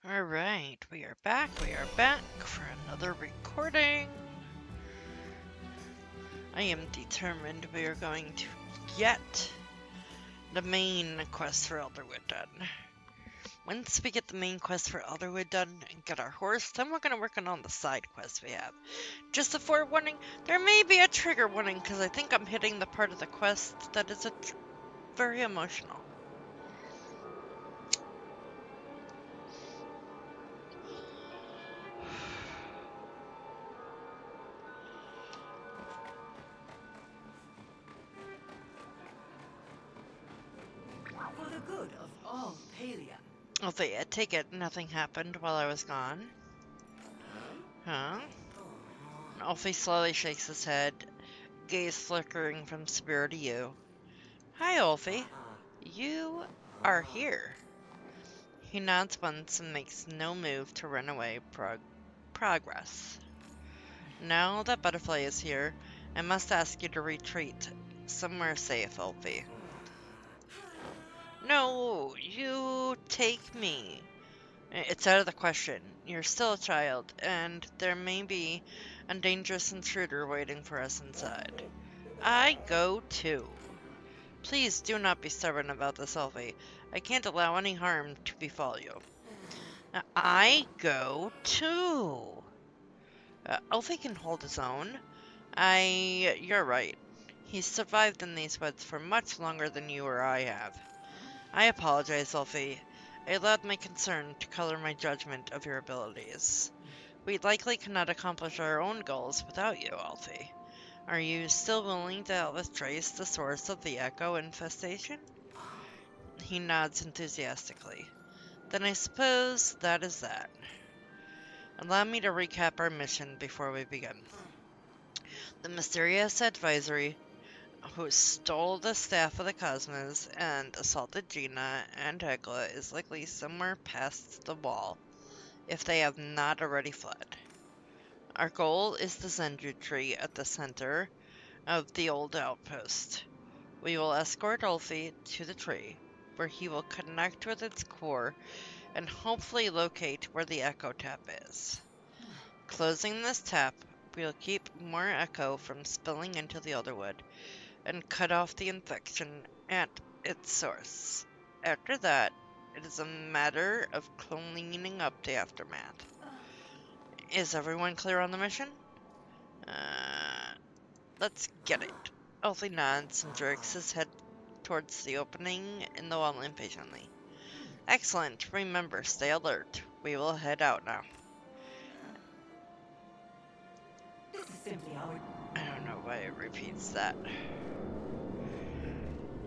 Alright, we are back for another recording. I am determined we are going to get the main quest for Elderwood done. Once we get the main quest for Elderwood done and get our horse, then we're going to work on all the side quests we have. Just a forewarning, there may be a trigger warning because I think I'm hitting the part of the quest that is very emotional. For the good of all Palia. Ulfe, I take it nothing happened while I was gone? Huh? Ulfe slowly shakes his head, gaze flickering from Spear to you. Hi, Ulfe. You are here. He nods once and makes no move to run away. Progress. Now that Butterfly is here, I must ask you to retreat somewhere safe, Ulfe. No, you take me. It's out of the question. You're still a child, and there may be a dangerous intruder waiting for us inside. I go too. Please do not be stubborn about this, Ulfe. I can't allow any harm to befall you. I go too. Ulfe can hold his own. You're right. He's survived in these woods for much longer than you or I have. I apologize, Ulfe. I allowed my concern to color my judgment of your abilities. We likely cannot accomplish our own goals without you, Ulfe. Are you still willing to help us trace the source of the echo infestation? He nods enthusiastically. Then I suppose that is that. Allow me to recap our mission before we begin. The mysterious advisory who stole the staff of the Cosmos and assaulted Gina and Hecla is likely somewhere past the wall, if they have not already fled. Our goal is the Zenju tree at the center of the old outpost. We will escort Ulfe to the tree, where he will connect with its core and hopefully locate where the echo tap is. Closing this tap, we'll keep more echo from spilling into the Elderwood and cut off the infection at its source. After that, it is a matter of cleaning up the aftermath. Is everyone clear on the mission? Let's get it. Ulfe nods and jerks his head towards the opening in the wall impatiently. Excellent. Remember, stay alert. We will head out now. This is simply our... I don't know why it repeats that.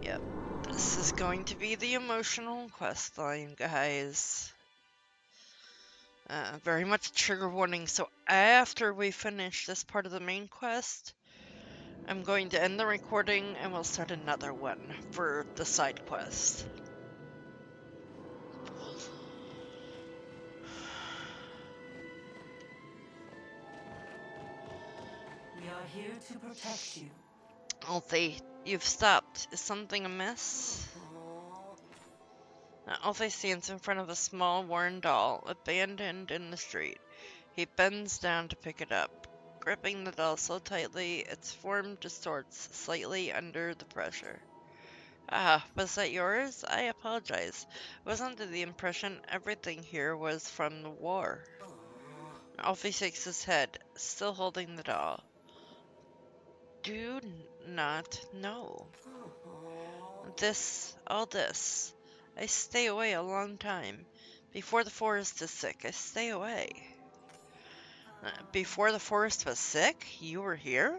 Yep. This is going to be the emotional quest line, guys. Very much trigger warning, so after we finish this part of the main quest, I'm going to end the recording and we'll start another one for the side quest. We are here to protect you. Ulfe, you've stopped. Is something amiss? Ulfe stands in front of a small worn doll, abandoned in the street. He bends down to pick it up, gripping the doll so tightly its form distorts slightly under the pressure. Ah, was that yours? I apologize. I was under the impression everything here was from the war. Ulfe shakes his head, still holding the doll. Do not know. All this. I stay away a long time. Before the forest is sick, I stay away. Before the forest was sick? You were here?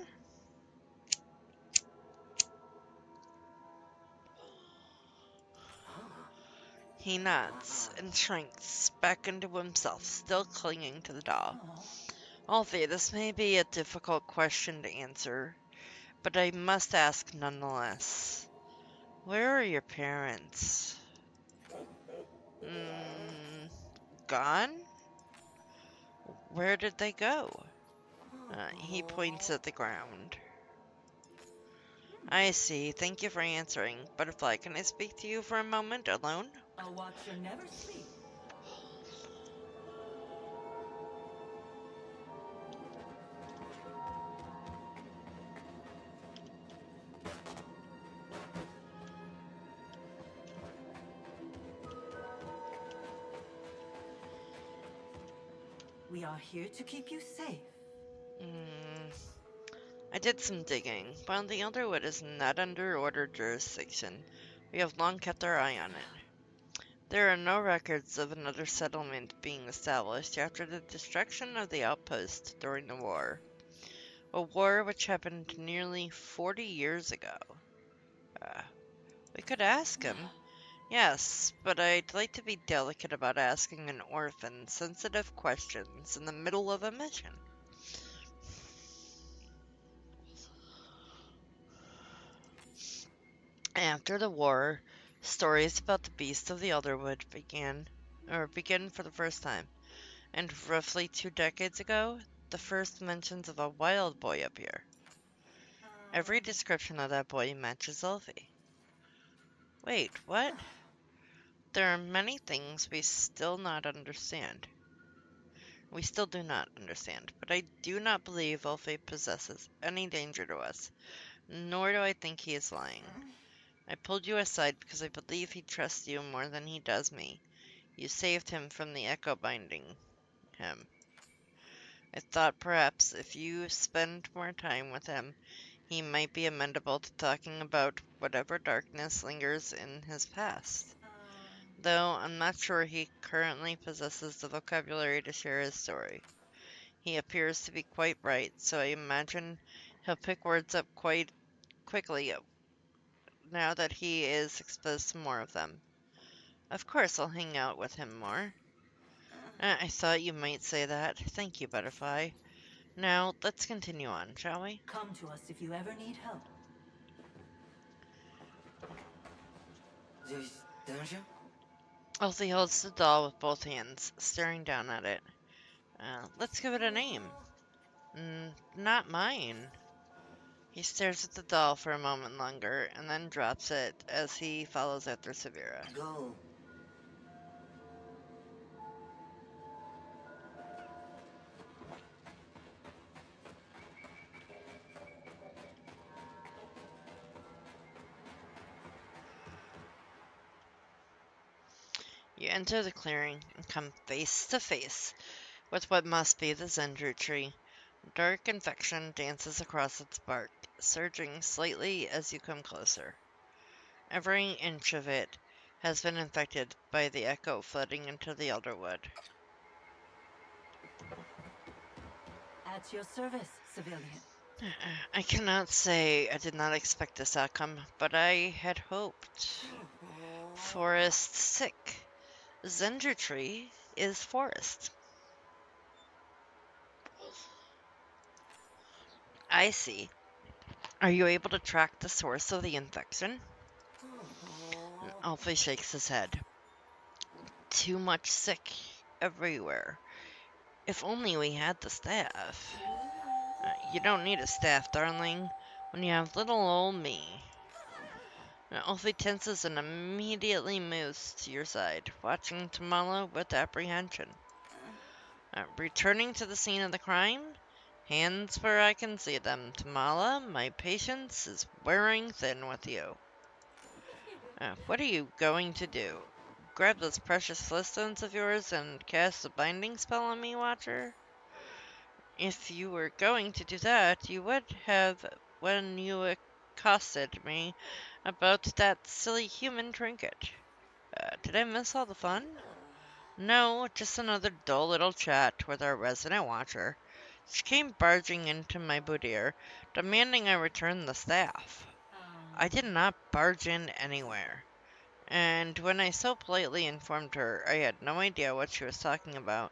He nods and shrinks back into himself, still clinging to the doll. Alfie, this may be a difficult question to answer, but I must ask nonetheless. Where are your parents? Gone? Where did they go? He points at the ground. I see. Thank you for answering. Butterfly, can I speak to you for a moment alone? A watcher never sleeps. We are here to keep you safe. Mm, I did some digging. While the Elderwood is not under Order jurisdiction, we have long kept our eye on it. There are no records of another settlement being established after the destruction of the outpost during the war. A war which happened nearly 40 years ago. Uh, we could ask him. Yes, but I'd like to be delicate about asking an orphan sensitive questions in the middle of a mission. After the war, stories about the beast of the Elderwood begin for the first time, and roughly 2 decades ago, the first mentions of a wild boy appear. Every description of that boy matches Ulfe. Wait, what? There are many things we still do not understand, but I do not believe Ulfe possesses any danger to us, nor do I think he is lying. I pulled you aside because I believe he trusts you more than he does me. You saved him from the echo binding him. I thought perhaps if you spend more time with him, he might be amenable to talking about whatever darkness lingers in his past. Though I'm not sure he currently possesses the vocabulary to share his story. He appears to be quite bright, so I imagine he'll pick words up quite quickly now that he is exposed to more of them. Of course I'll hang out with him more. I thought you might say that. Thank you, Butterfly. Now, let's continue on, shall we? Come to us if you ever need help. Elsie holds the doll with both hands, staring down at it. Let's give it a name. Not mine. He stares at the doll for a moment longer, and then drops it as he follows after Severa. Go. You enter the clearing and come face to face with what must be the Zendru tree. Dark infection dances across its bark, surging slightly as you come closer. Every inch of it has been infected by the echo flooding into the Elderwood. At your service, civilian. I cannot say I did not expect this outcome, but I had hoped. Forest sick. Zendru tree is forest. I see. Are you able to track the source of the infection? Alfie shakes his head. Too much sick everywhere. If only we had the staff. You don't need a staff, darling, when you have little old me. Alfie tenses and immediately moves to your side, watching Tamala with apprehension. Returning to the scene of the crime, hands where I can see them. Tamala, my patience is wearing thin with you. What are you going to do? Grab those precious flintstones of yours and cast a binding spell on me, Watcher? If you were going to do that, you would have when you accosted me about that silly human trinket. Did I miss all the fun? No, just another dull little chat with our resident watcher. She came barging into my boudoir, demanding I return the staff. I did not barge in anywhere, and when I so politely informed her I had no idea what she was talking about,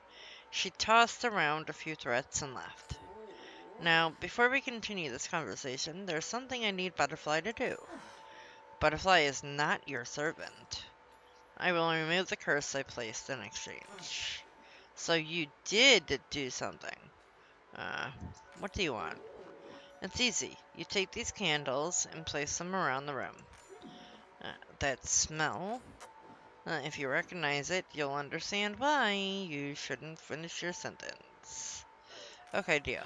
she tossed around a few threats and left. Now, before we continue this conversation, there's something I need Butterfly to do. Butterfly is not your servant. I will remove the curse I placed in exchange. So you did do something. Uh, what do you want? It's easy. You take these candles and place them around the room. That smell, if you recognize it, you'll understand why you shouldn't finish your sentence. Okay, deal.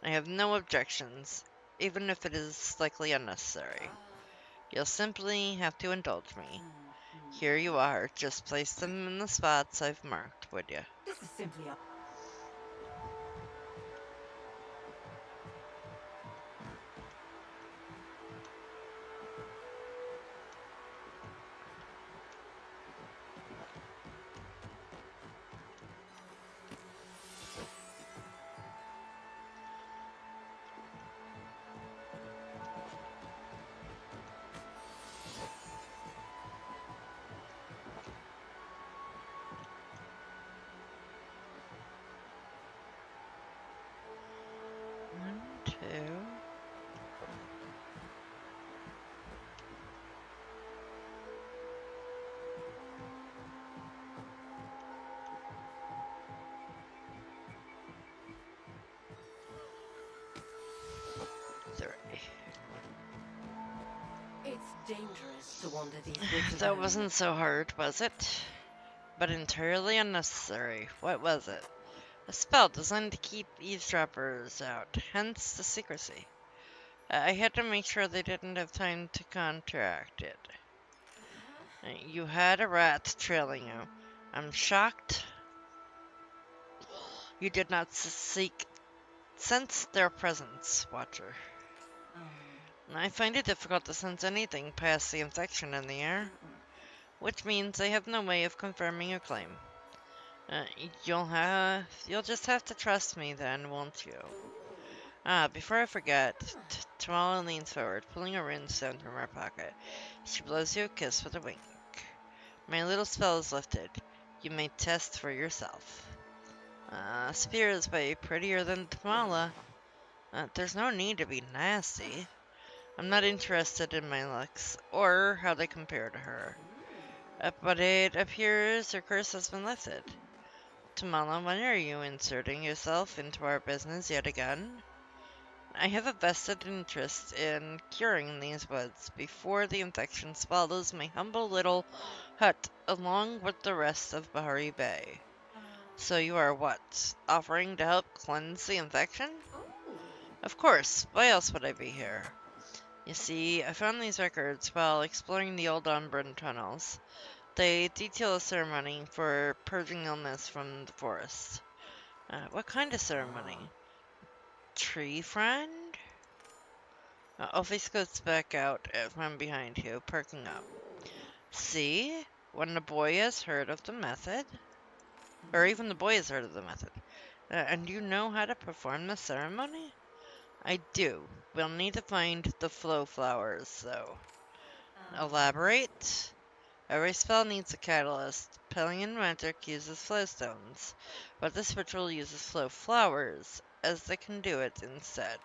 I have no objections, even if it is slightly unnecessary. You'll simply have to indulge me. Here you are. Just place them in the spots I've marked, would you? This is simply a... dangerous to wander these woods That alone. wasn't so hard, was it? But entirely unnecessary. What was it? A spell designed to keep eavesdroppers out, hence the secrecy. I had to make sure they didn't have time to counteract it. You had a rat trailing you. I'm shocked you did not sense their presence, Watcher. I find it difficult to sense anything past the infection in the air, which means I have no way of confirming your claim. Uh, you'll just have to trust me then, won't you? Before I forget, Tamala leans forward, pulling a runestone from her pocket. She blows you a kiss with a wink. My little spell is lifted. You may test for yourself. Spear is way prettier than Tamala. There's no need to be nasty. I'm not interested in my looks, or how they compare to her. But it appears her curse has been lifted. Tamala, when are you inserting yourself into our business yet again? I have a vested interest in curing these woods before the infection swallows my humble little hut along with the rest of Bahari Bay. So you are what? Offering to help cleanse the infection? Of course, why else would I be here? You see, I found these records while exploring the old Umbran tunnels. They detail a ceremony for purging illness from the forest. What kind of ceremony? Tree friend? Ulfe scoots back out from behind you, perking up. See? When the boy has heard of the method, or even the boy has heard of the method, and you know how to perform the ceremony? I do. We'll need to find the flow flowers, though. Elaborate? Every spell needs a catalyst. Pelion magic uses flowstones, but this ritual uses flow flowers, as they can do it instead.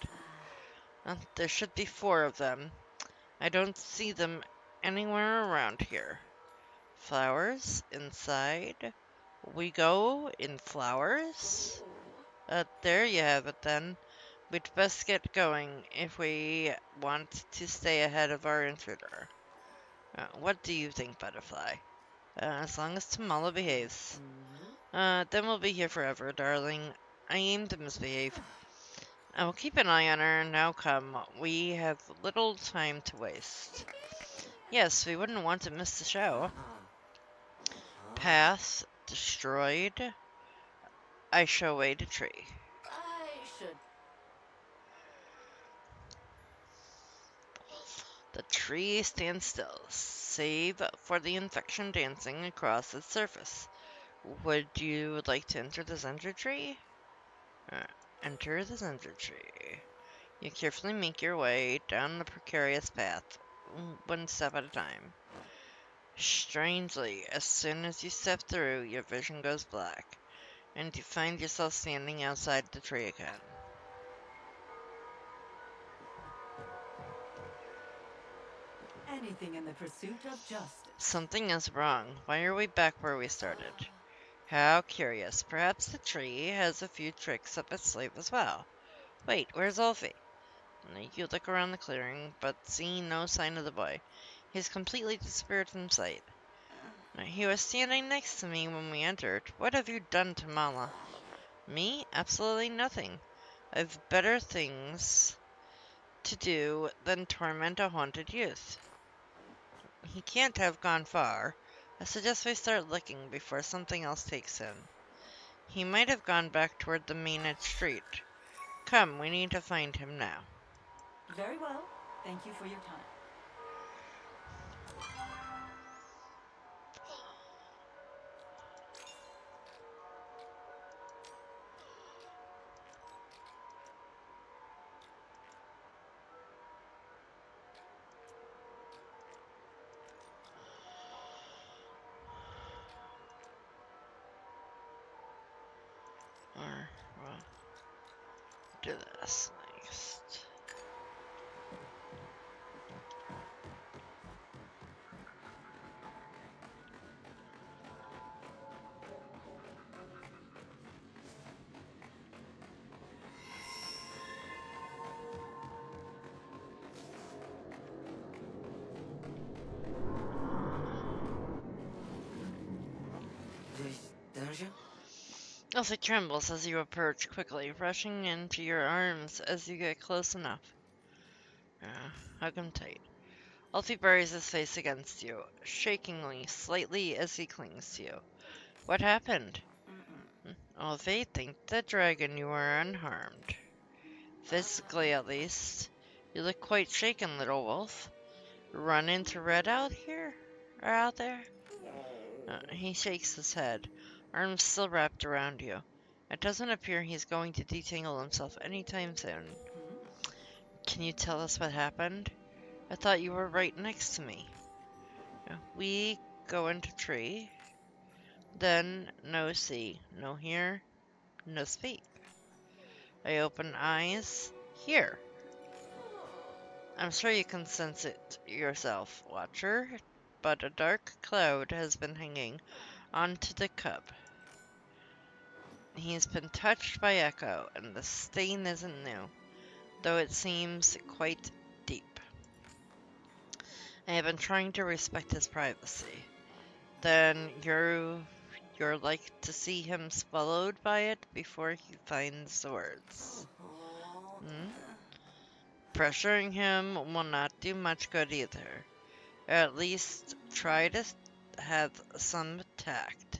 There should be 4 of them. I don't see them anywhere around here. Flowers inside? We go in flowers? There you have it then. We'd best get going if we want to stay ahead of our intruder. What do you think, Butterfly? As long as Tamala behaves. Then we'll be here forever, darling. I aim to misbehave. I will keep an eye on her. Now come, we have little time to waste. Yes, we wouldn't want to miss the show. Path destroyed. I show way to tree. I should. The tree stands still, save for the infection dancing across its surface. Would you like to enter the Zendra tree? Uh, Enter the Zendra tree. You carefully make your way down the precarious path, one step at a time. Strangely, as soon as you step through, your vision goes black, and you find yourself standing outside the tree again. Anything in the pursuit of justice. Something is wrong. Why are we back where we started? How curious. Perhaps the tree has a few tricks up its sleeve as well. Wait, where's Ulfe? You look around the clearing, but see no sign of the boy. He's completely disappeared from sight. He was standing next to me when we entered. What have you done to Mala? Me? Absolutely nothing. I've better things to do than torment a haunted youth. He can't have gone far. I suggest we start looking before something else takes him. He might have gone back toward the main street. Come, we need to find him now. Very well. Thank you for your time. Or, well, do this next. don't you? Elsie trembles as you approach quickly, rushing into your arms as you get close enough. Hug him tight. Ulfe buries his face against you, shakingly, slightly as he clings to you. What happened? Ulfe, thank the dragon you are unharmed. Physically, at least. You look quite shaken, little wolf. Run into Red out here? Or out there? He shakes his head, arms still wrapped around you. It doesn't appear he's going to detangle himself anytime soon. Can you tell us what happened? I thought you were right next to me. We go into tree, then no see, no hear, no speak. I open eyes, here. I'm sure you can sense it yourself, Watcher, but a dark cloud has been hanging onto the cub. He's been touched by Echo, and the stain isn't new, though it seems quite deep. I have been trying to respect his privacy. Then you're like to see him swallowed by it before he finds the words. Hmm? Pressuring him will not do much good either. At least try to have some tact.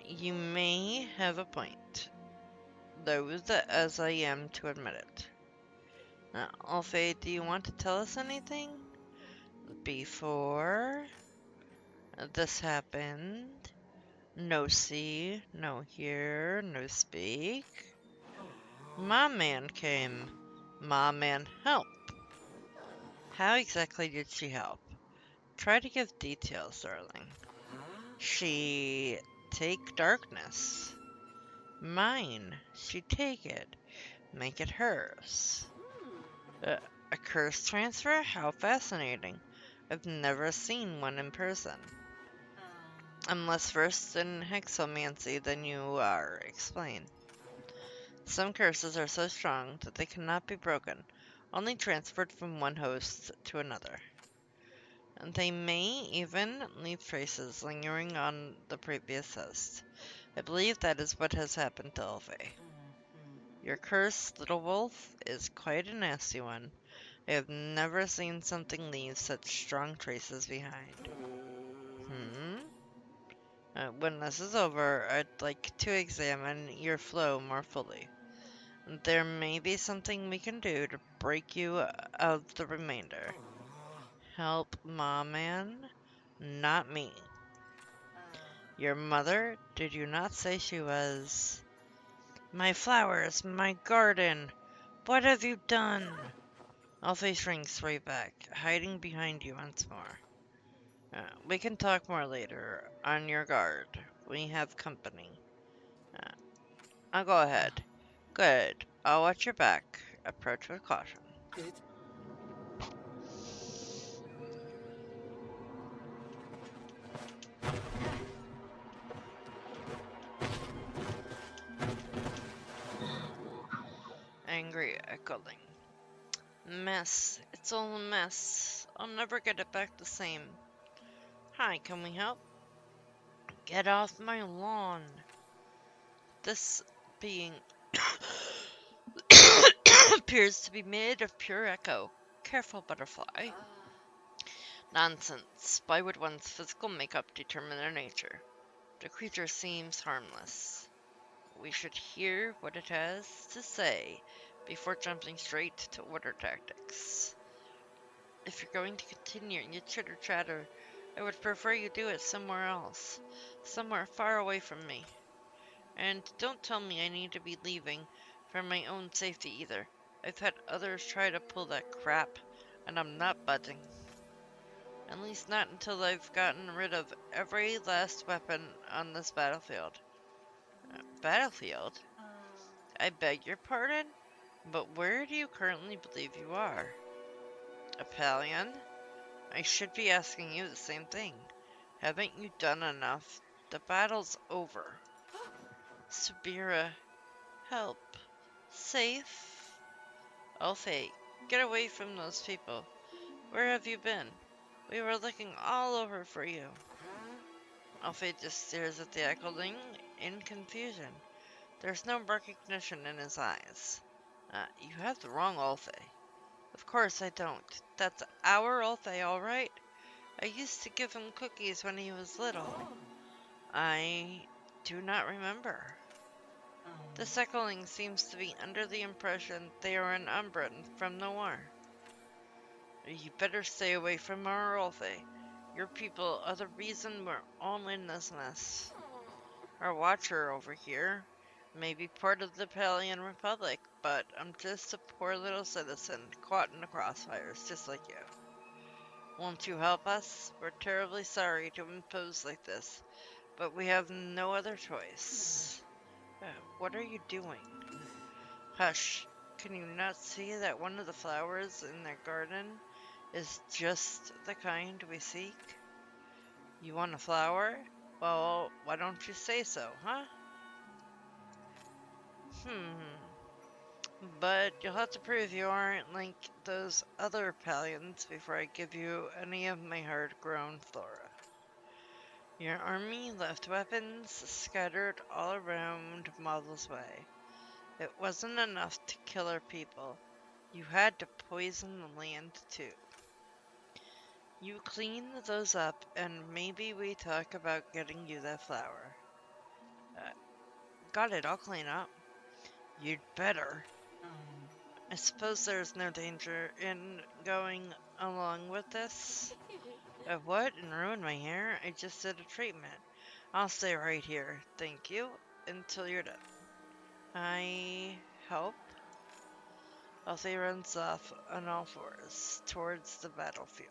You may have a point, loath as I am to admit it. Ulfe, do you want to tell us anything? Before this happened, no see, no hear, no speak. My man came. My man help. How exactly did she help? Try to give details, darling. She take darkness. Mine. She take it. Make it hers. A curse transfer? How fascinating. I've never seen one in person. I'm less versed in hexomancy than you are. Explain. Some curses are so strong that they cannot be broken, only transferred from one host to another. And they may even leave traces lingering on the previous host. I believe that is what has happened to Ulfe. Your curse, little wolf, is quite a nasty one. I have never seen something leave such strong traces behind. When this is over, I'd like to examine your flow more fully. There may be something we can do to break you of the remainder. Help Ma Man, not me. Your mother, did you not say she was... My flowers, my garden, what have you done? Alfie shrinks way back, hiding behind you once more. We can talk more later. On your guard. We have company. I'll go ahead. Good. I'll watch your back. Approach with caution. Angry echoing. Mess. It's all a mess. I'll never get it back the same. Hi, can we help? Get off my lawn. This being appears to be made of pure echo. Careful, butterfly. Nonsense. Why would one's physical makeup determine their nature? The creature seems harmless. We should hear what it has to say before jumping straight to order tactics. If you're going to continue your chitter-chatter, I would prefer you do it somewhere else. Somewhere far away from me. And don't tell me I need to be leaving for my own safety either. I've had others try to pull that crap, and I'm not budging. At least not until I've gotten rid of every last weapon on this battlefield. Battlefield? I beg your pardon? But where do you currently believe you are? Apollyon? I should be asking you the same thing. Haven't you done enough? The battle's over. Sabira, help. Safe? Ulfe, get away from those people. Where have you been? We were looking all over for you. Ulfe just stares at the echoing in confusion. There's no recognition in his eyes. You have the wrong Ulfe. Of course I don't. That's our Ulfe, all right? I used to give him cookies when he was little. I do not remember. The Suckling seems to be under the impression they are an Umbran from the war. You better stay away from our Ulfe. Your people are the reason we're all in this mess. Our watcher over here may be part of the Palian Republic, but I'm just a poor little citizen caught in the crossfires, just like you. Won't you help us? We're terribly sorry to impose like this, but we have no other choice. What are you doing? Hush. Can you not see that one of the flowers in their garden is just the kind we seek? You want a flower? Well, why don't you say so, huh? But you'll have to prove you aren't like those other Palians before I give you any of my hard-grown flora. Your army left weapons scattered all around Model's Way. It wasn't enough to kill our people. You had to poison the land too. You clean those up and maybe we talk about getting you that flower. Uh, got it, I'll clean up. You'd better. I suppose there's no danger in going along with this? What? And ruin my hair? I just did a treatment. I'll stay right here, thank you, until you're done. I help. Althea runs off on all fours towards the battlefield.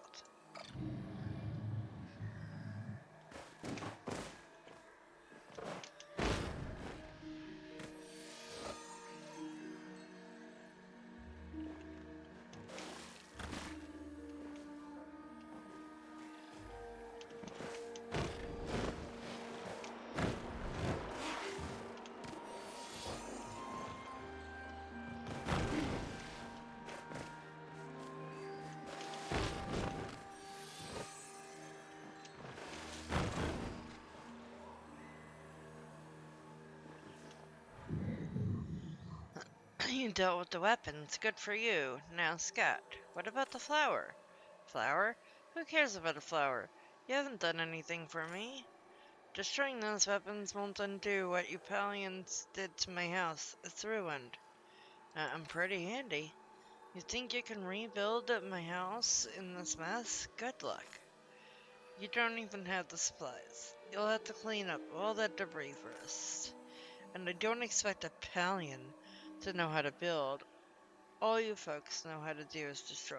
You dealt with the weapons, good for you. Now, Scott, what about the flower? Flower? Who cares about a flower? You haven't done anything for me. Destroying those weapons won't undo what you Palians did to my house. It's ruined. I'm pretty handy. You think you can rebuild my house in this mess? Good luck. You don't even have the supplies. You'll have to clean up all that debris first. And I don't expect a Palian to know how to build. All you folks know how to do is destroy.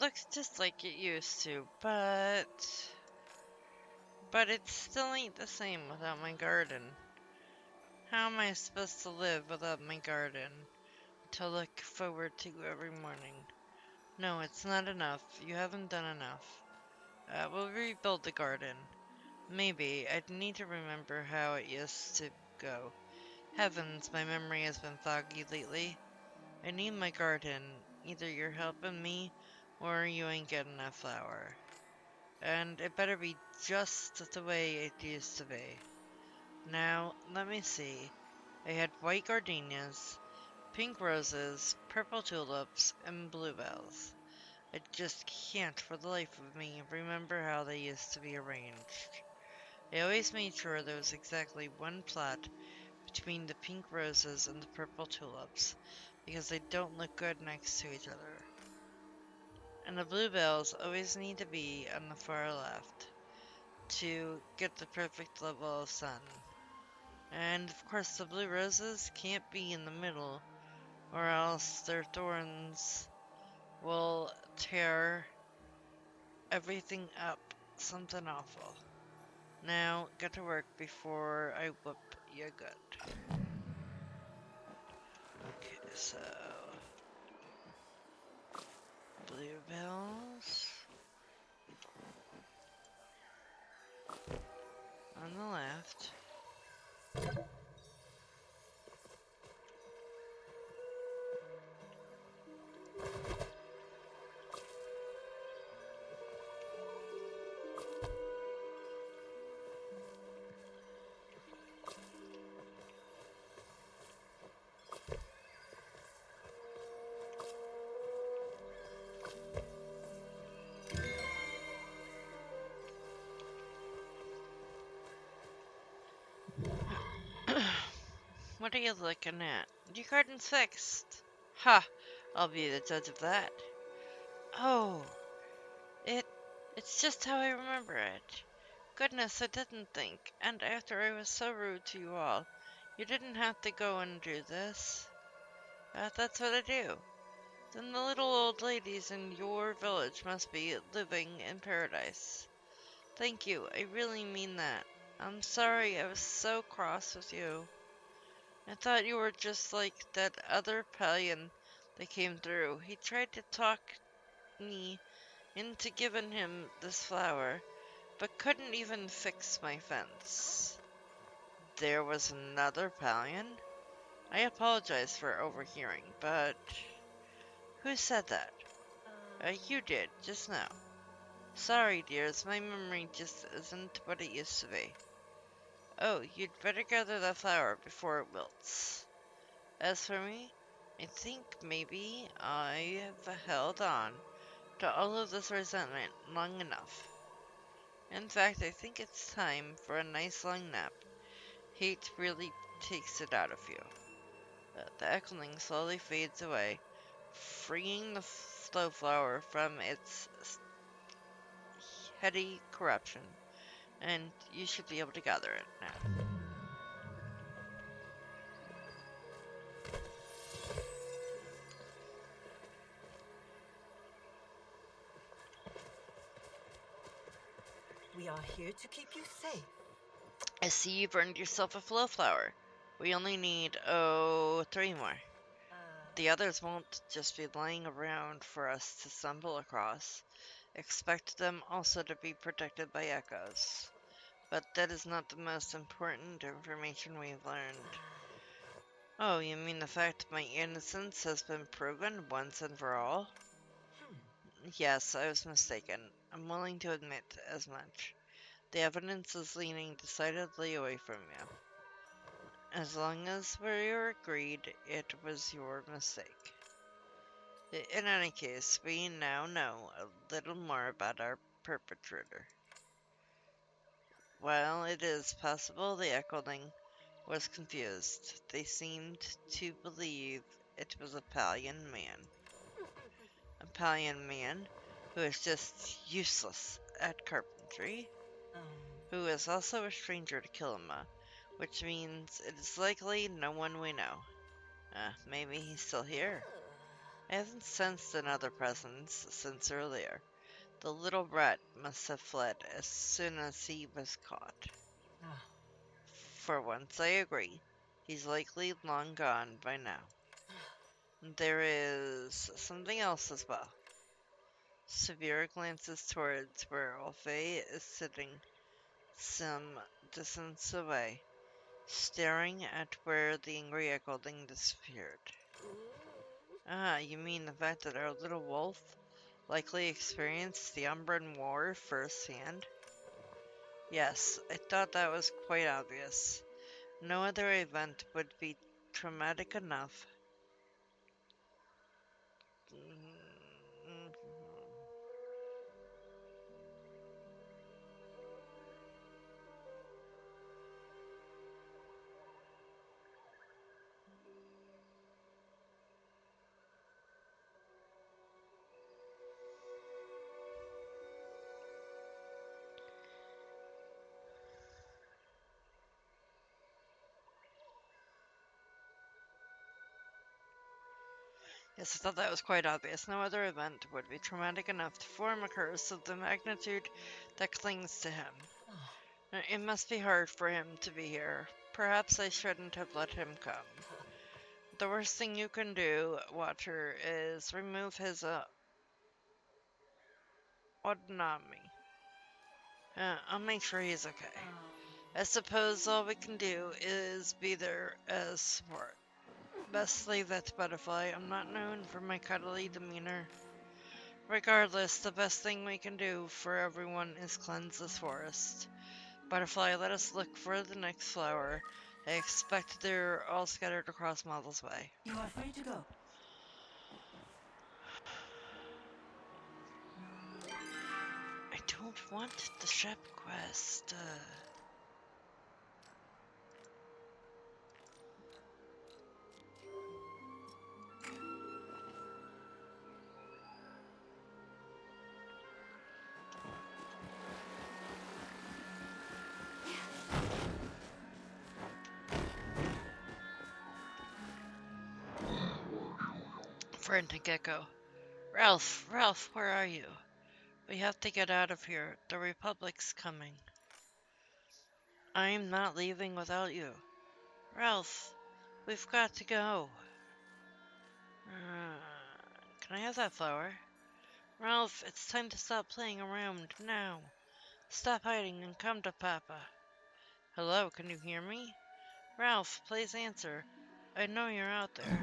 looks just like it used to, but it still ain't the same without my garden. How am I supposed to live without my garden to look forward to every morning? No, it's not enough. You haven't done enough. We'll rebuild the garden. Maybe. I'd need to remember how it used to go. Heavens, my memory has been foggy lately. I need my garden. Either you're helping me, or you ain't getting that flower. And it better be just the way it used to be. Now, let me see. I had white gardenias, pink roses, purple tulips, and bluebells. I just can't for the life of me remember how they used to be arranged. I always made sure there was exactly one plot between the pink roses and the purple tulips, because they don't look good next to each other. And the bluebells always need to be on the far left to get the perfect level of sun. And of course, the blue roses can't be in the middle, or else their thorns will tear everything up. Something awful. Now, get to work before I whoop you good. Okay, so bluebells on the left. What are you looking at? Your garden's fixed. Ha! I'll be the judge of that. Oh, it it's just how I remember it. Goodness, I didn't think. And after I was so rude to you all, you didn't have to go and do this. That's what I do. Then the little old ladies in your village must be living in paradise. Thank you, I really mean that. I'm sorry I was so cross with you. I thought you were just like that other Pelion that came through. He tried to talk me into giving him this flower, but couldn't even fix my fence. There was another Pelion? I apologize for overhearing, but who said that? You did, just now. Sorry, dears, my memory just isn't what it used to be. Oh, you'd better gather that flower before it wilts. As for me, I think maybe I have held on to all of this resentment long enough. In fact, I think it's time for a nice long nap. Hate really takes it out of you. The echoing slowly fades away, freeing the slow flower from its heady corruption, and you should be able to gather it now. We are here to keep you safe. I see you've earned yourself a flow flower. We only need, 3 more. The others won't just be lying around for us to stumble across. Expect them also to be protected by echoes. But that is not the most important information we've learned. Oh, you mean the fact my innocence has been proven once and for all? Hmm. Yes, I was mistaken. I'm willing to admit as much. The evidence is leaning decidedly away from you. As long as we're agreed it was your mistake. In any case, we now know a little more about our perpetrator. While it is possible the Echoling was confused, they seemed to believe it was a Palian man. A Palian man who is just useless at carpentry, Um, who is also a stranger to Kilima, which means it is likely no one we know. Maybe he's still here. I haven't sensed another presence since earlier. The little rat must have fled as soon as he was caught. For once I agree. He's likely long gone by now. There is something else as well. Severe glances towards where Ulfe is sitting some distance away, staring at where the angry echoing disappeared. Ah, you mean the fact that our little wolf likely experienced the Umbran War firsthand? Yes, I thought that was quite obvious. No other event would be traumatic enough. Mm-hmm. Yes, I thought that was quite obvious. No other event would be traumatic enough to form a curse of the magnitude that clings to him. It must be hard for him to be here. Perhaps I shouldn't have let him come. The worst thing you can do, Watcher, is remove his autonomy. I'll make sure he's okay. I suppose all we can do is be there as support. Best leave that to Butterfly. I'm not known for my cuddly demeanor. Regardless, the best thing we can do for everyone is cleanse this forest. Butterfly, let us look for the next flower. I expect they're all scattered across Model's Way. You are free to go. I don't want the ship quest. Frantic Echo. Ralph, where are you? We have to get out of here. The Republic's coming. I'm not leaving without you. Ralph, we've got to go. Can I have that flower? Ralph, it's time to stop playing around now. Stop hiding and come to Papa. Hello, can you hear me? Ralph, please answer. I know you're out there.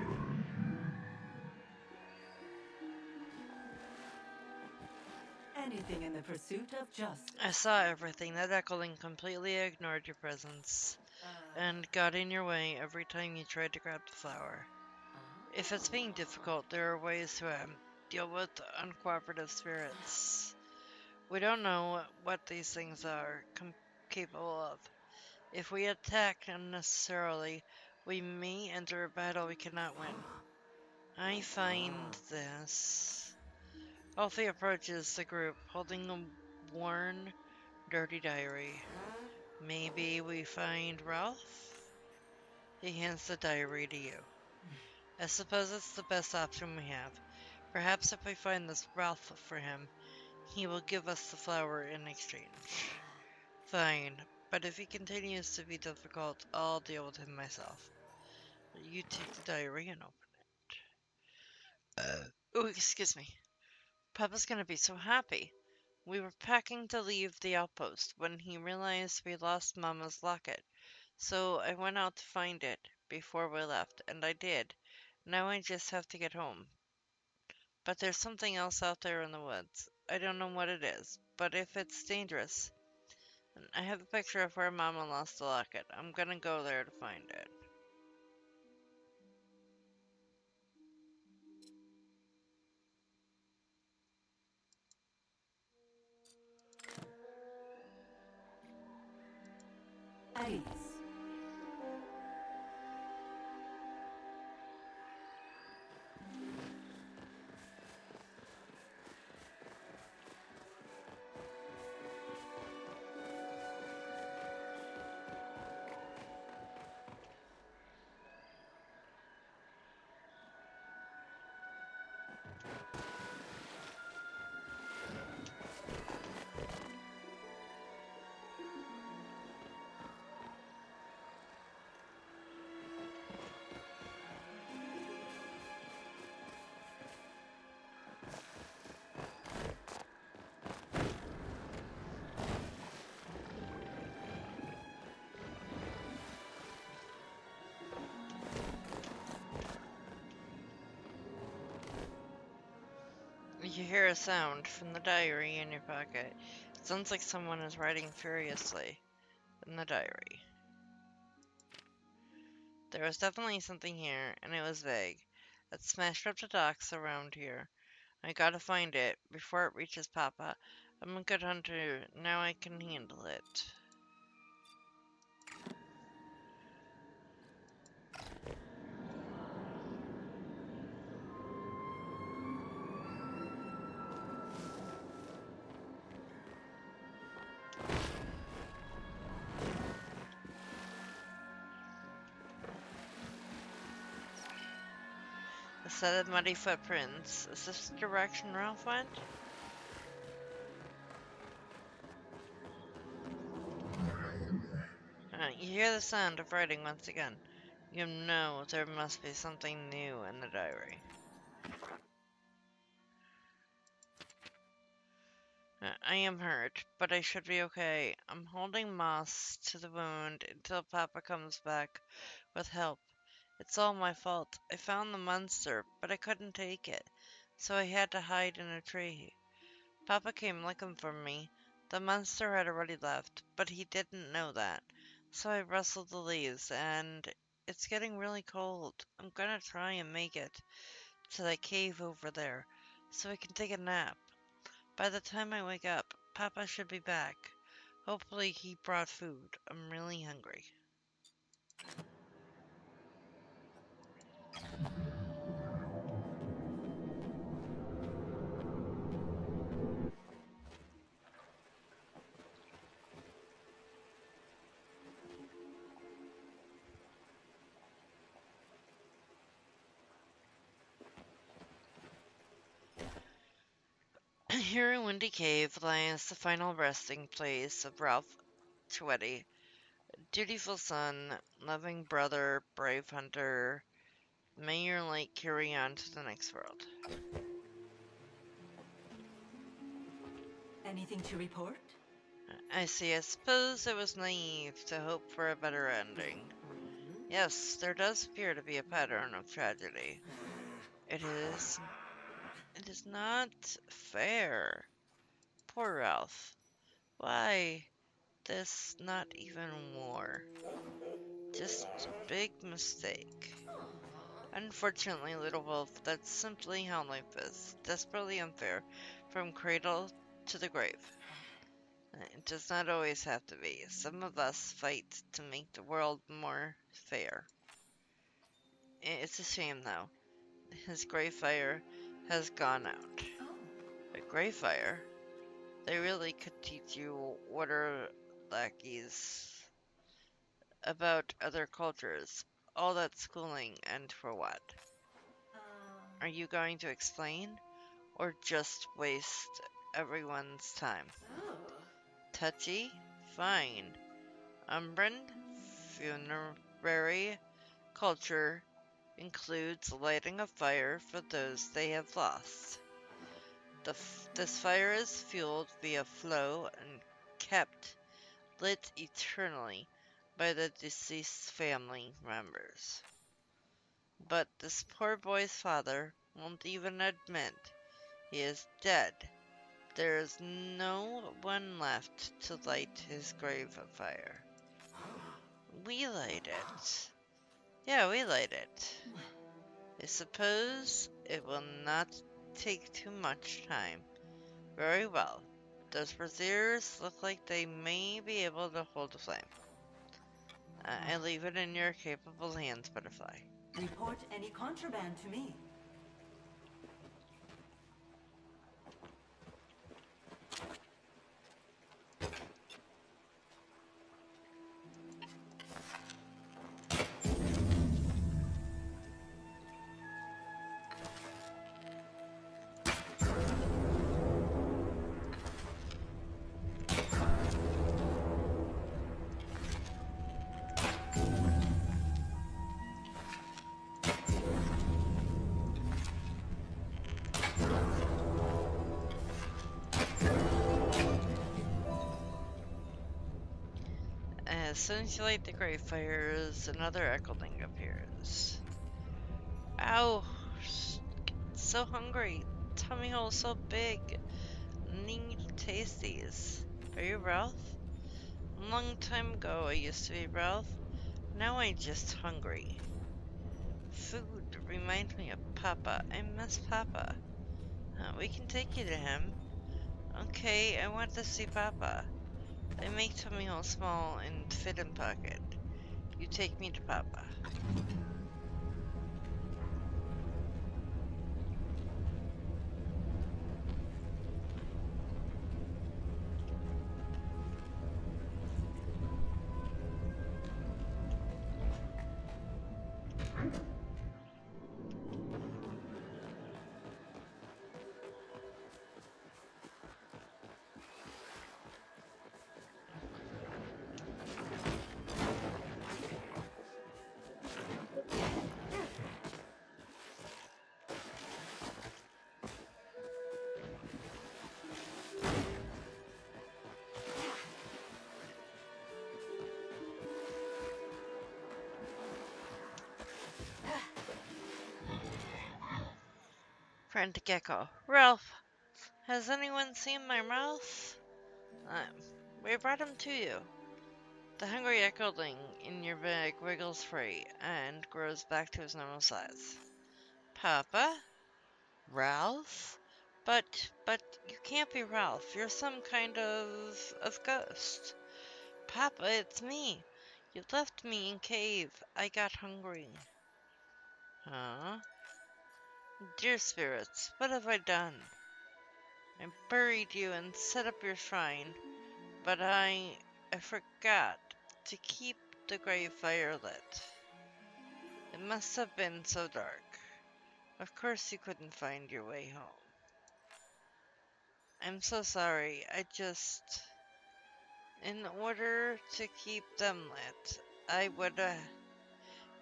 Anything in the pursuit of justice. I saw everything. That echoing completely ignored your presence and got in your way every time you tried to grab the flower. If it's being difficult, there are ways to deal with uncooperative spirits. We don't know what these things are capable of. If we attack unnecessarily, we may enter a battle we cannot win. I find this. Alfie approaches the group, holding a worn, dirty diary. Maybe we find Ralph? He hands the diary to you. I suppose it's the best option we have. Perhaps if we find this Ralph for him, he will give us the flower in exchange. Fine, but if he continues to be difficult, I'll deal with him myself. You take the diary and open it. Oh, excuse me. Papa's gonna be so happy. We were packing to leave the outpost when he realized we lost Mama's locket, so I went out to find it before we left, and I did. Now I just have to get home. But there's something else out there in the woods. I don't know what it is, but if it's dangerous, I have a picture of where Mama lost the locket. I'm gonna go there to find it. At ease. You hear a sound from the diary in your pocket. It sounds like someone is writing furiously in the diary. There was definitely something here, and it was vague. It smashed up the docks around here. I gotta find it before it reaches Papa. I'm a good hunter. Now I can handle it. A set of muddy footprints. Is this the direction Ralph went? You hear the sound of writing once again. You know there must be something new in the diary. I am hurt, but I should be okay. I'm holding moss to the wound until Papa comes back with help. It's all my fault. I found the monster, but I couldn't take it, so I had to hide in a tree. Papa came looking for me. The monster had already left, but he didn't know that. So I rustled the leaves, and it's getting really cold. I'm gonna try and make it to that cave over there, so I can take a nap. By the time I wake up, Papa should be back. Hopefully he brought food. I'm really hungry. Here in Windy Cave lies the final resting place of Ralph Chwetti, dutiful son, loving brother, brave hunter. May your light carry on to the next world. Anything to report? I see. I suppose it was naive to hope for a better ending. Yes, there does appear to be a pattern of tragedy. It is. It is not fair. Poor Ralph. Why, this not even war. Just a big mistake. Unfortunately, little wolf, that's simply how life is. Desperately unfair, from cradle to the grave. It does not always have to be. Some of us fight to make the world more fair. It's a shame, though. His grave fire has gone out. A grave fire? They really could teach you water lackeys about other cultures. All that schooling, and for what? Are you going to explain? Or just waste everyone's time? Touchy? Fine. Umbran funerary culture includes lighting a fire for those they have lost. This fire is fueled via flow and kept lit eternally by the deceased family members. But this poor boy's father won't even admit he is dead. There is no one left to light his grave afire. We light it. Yeah, we light it. I suppose it will not take too much time. Very well. Those braziers look like they may be able to hold a flame. I leave it in your capable hands, Butterfly. Report any contraband to me. As soon as you light the grave fires, another echoing appears. Ow! So hungry. tummy hole so big. Need to taste these. Are you Ralph? Long time ago I used to be Ralph. Now I'm just hungry. Food reminds me of Papa. I miss Papa. We can take you to him. Okay, I want to see Papa. I make tummy hole small and fit in pocket. You take me to Papa. Friend Gecko. Ralph, has anyone seen my Ralph? We brought him to you. The hungry echoling in your bag wiggles free and grows back to his normal size. Papa? Ralph? But you can't be Ralph. You're some kind of ghost. Papa, it's me. You left me in cave. I got hungry. Huh? Dear spirits, what have I done? I buried you and set up your shrine, but I forgot to keep the grave fire lit. It must have been so dark. Of course you couldn't find your way home. I'm so sorry. In order to keep them lit, I would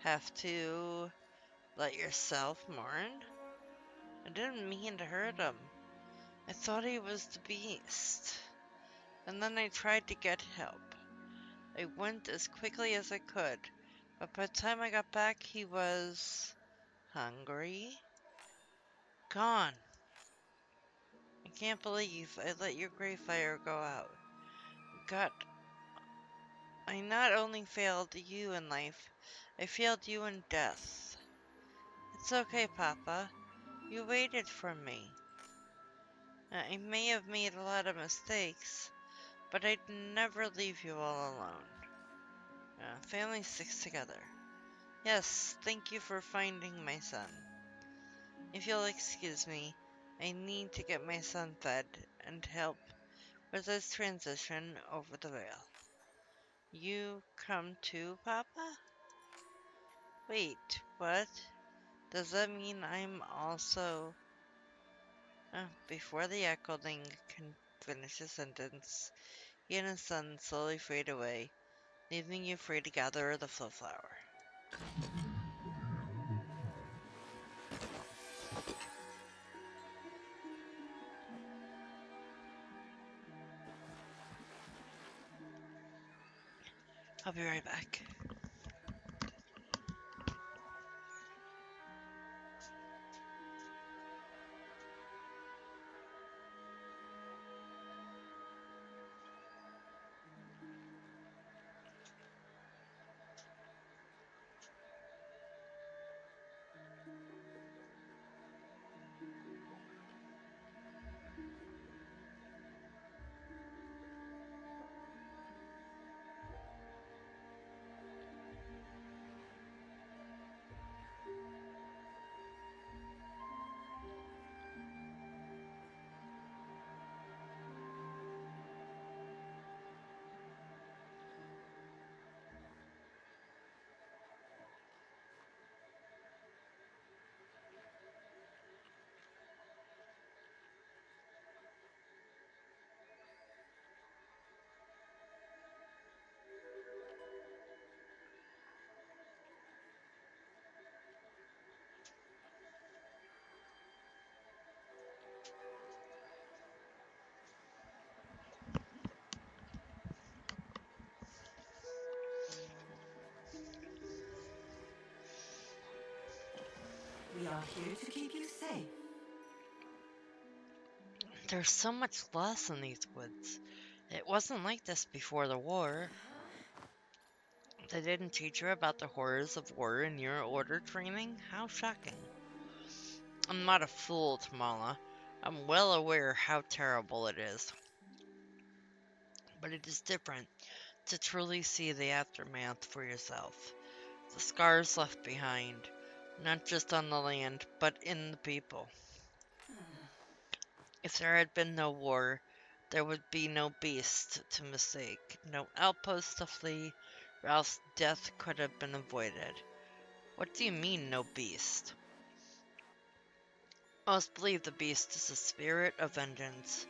have to let yourself mourn. I didn't mean to hurt him. I thought he was the beast. And then I tried to get help. I went as quickly as I could, but by the time I got back, he was hungry, gone. I can't believe I let your grave fire go out. God, I not only failed you in life, I failed you in death. It's okay, Papa. You waited for me. I may have made a lot of mistakes, but I'd never leave you all alone. Family sticks together. Yes, thank you for finding my son. If you'll excuse me, I need to get my son fed and help with his transition over the veil. You come too, Papa? Wait, what? Does that mean I'm also... before the echoing can finish his sentence, he and his son slowly fade away, leaving you free to gather the flow flower. I'll be right back. We are here to keep you safe. There's so much loss in these woods. It wasn't like this before the war. They didn't teach you about the horrors of war in your order training? How shocking. I'm not a fool, Tamala. I'm well aware how terrible it is. But it is different to truly see the aftermath for yourself. The scars left behind, not just on the land, but in the people. If there had been no war, there would be no beast to mistake, no outpost to flee, or else death could have been avoided. What do you mean, no beast? Most believe the beast is a spirit of vengeance,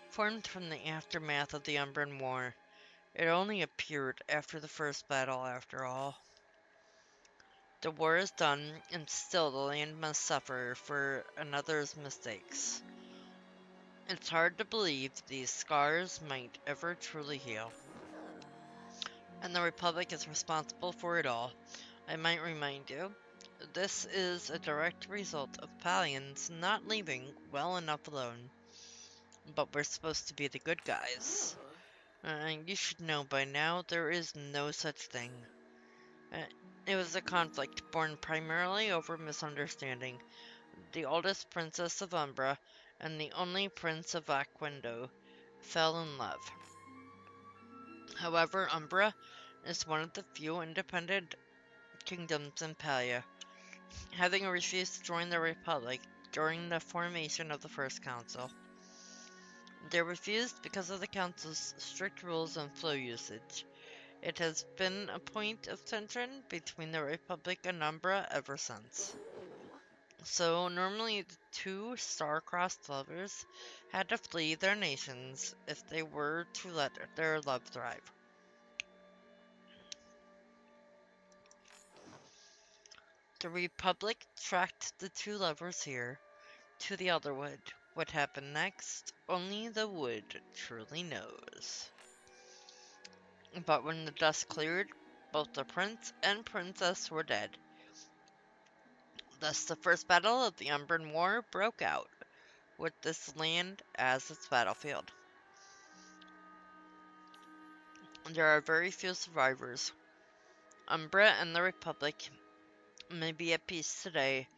formed from the aftermath of the Umbran War. It only appeared after the first battle, after all. The war is done, and still the land must suffer for another's mistakes. It's hard to believe these scars might ever truly heal. And the Republic is responsible for it all. I might remind you, this is a direct result of Palians not leaving well enough alone. But we're supposed to be the good guys. And you should know by now there is no such thing. Uh, it was a conflict born primarily over misunderstanding. The oldest princess of Umbra and the only prince of Aquendo fell in love. However, Umbra is one of the few independent kingdoms in Palia, having refused to join the Republic during the formation of the First Council. They refused because of the Council's strict rules on flow usage. It has been a point of tension between the Republic and Umbra ever since. So, normally the two star-crossed lovers had to flee their nations if they were to let their love thrive. The Republic tracked the two lovers here to the Elderwood. What happened next, only the wood truly knows. But when the dust cleared, both the prince and princess were dead. Thus the first battle of the Umbran War broke out, with this land as its battlefield. There are very few survivors. Umbra and the Republic may be at peace today,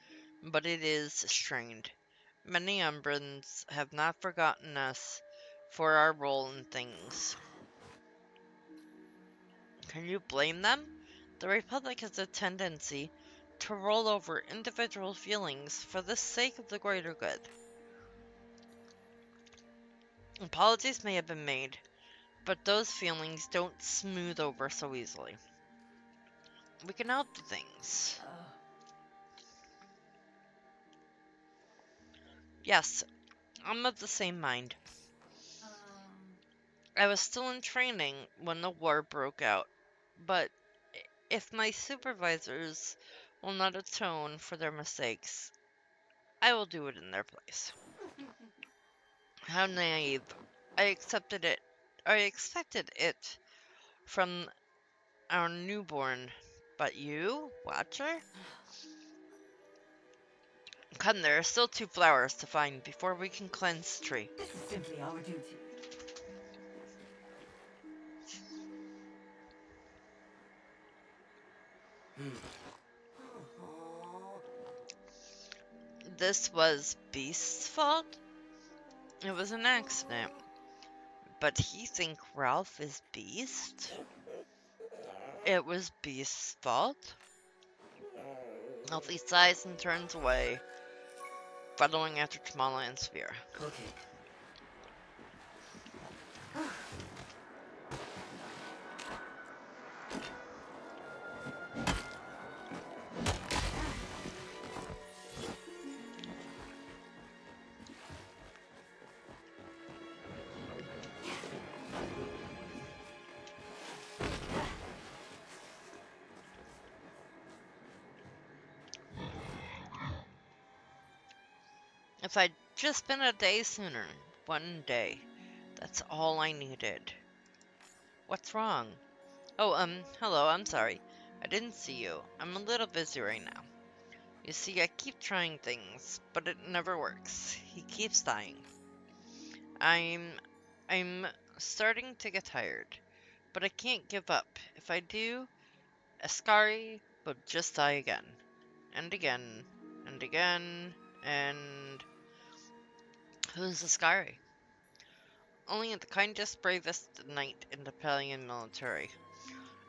but it is strained. Many Umbrans have not forgotten us for our role in things. Can you blame them? The Republic has a tendency to roll over individual feelings for the sake of the greater good. Apologies may have been made, but those feelings don't smooth over so easily. We can help do things. Yes, I'm of the same mind. I was still in training when the war broke out, but if my supervisors will not atone for their mistakes, I will do it in their place. How naive. I accepted it. I expected it from our newborn. But you, Watcher? Come, there are still two flowers to find before we can cleanse the tree. This is simply our duty. This was Beast's fault? It was an accident. But he think Ralph is Beast? It was Beast's fault? Elfie sighs and turns away, following after Tamala and Spear. Okay. If I'd just been a day sooner, one day, that's all I needed. What's wrong? Oh, hello, I'm sorry. I didn't see you. I'm a little busy right now. You see, I keep trying things, but it never works. He keeps dying. I'm I'm starting to get tired, but I can't give up. If I do, Ascari will just die again. And again. And again. And who's Ascari? Only the kindest, bravest knight in the Pelian military.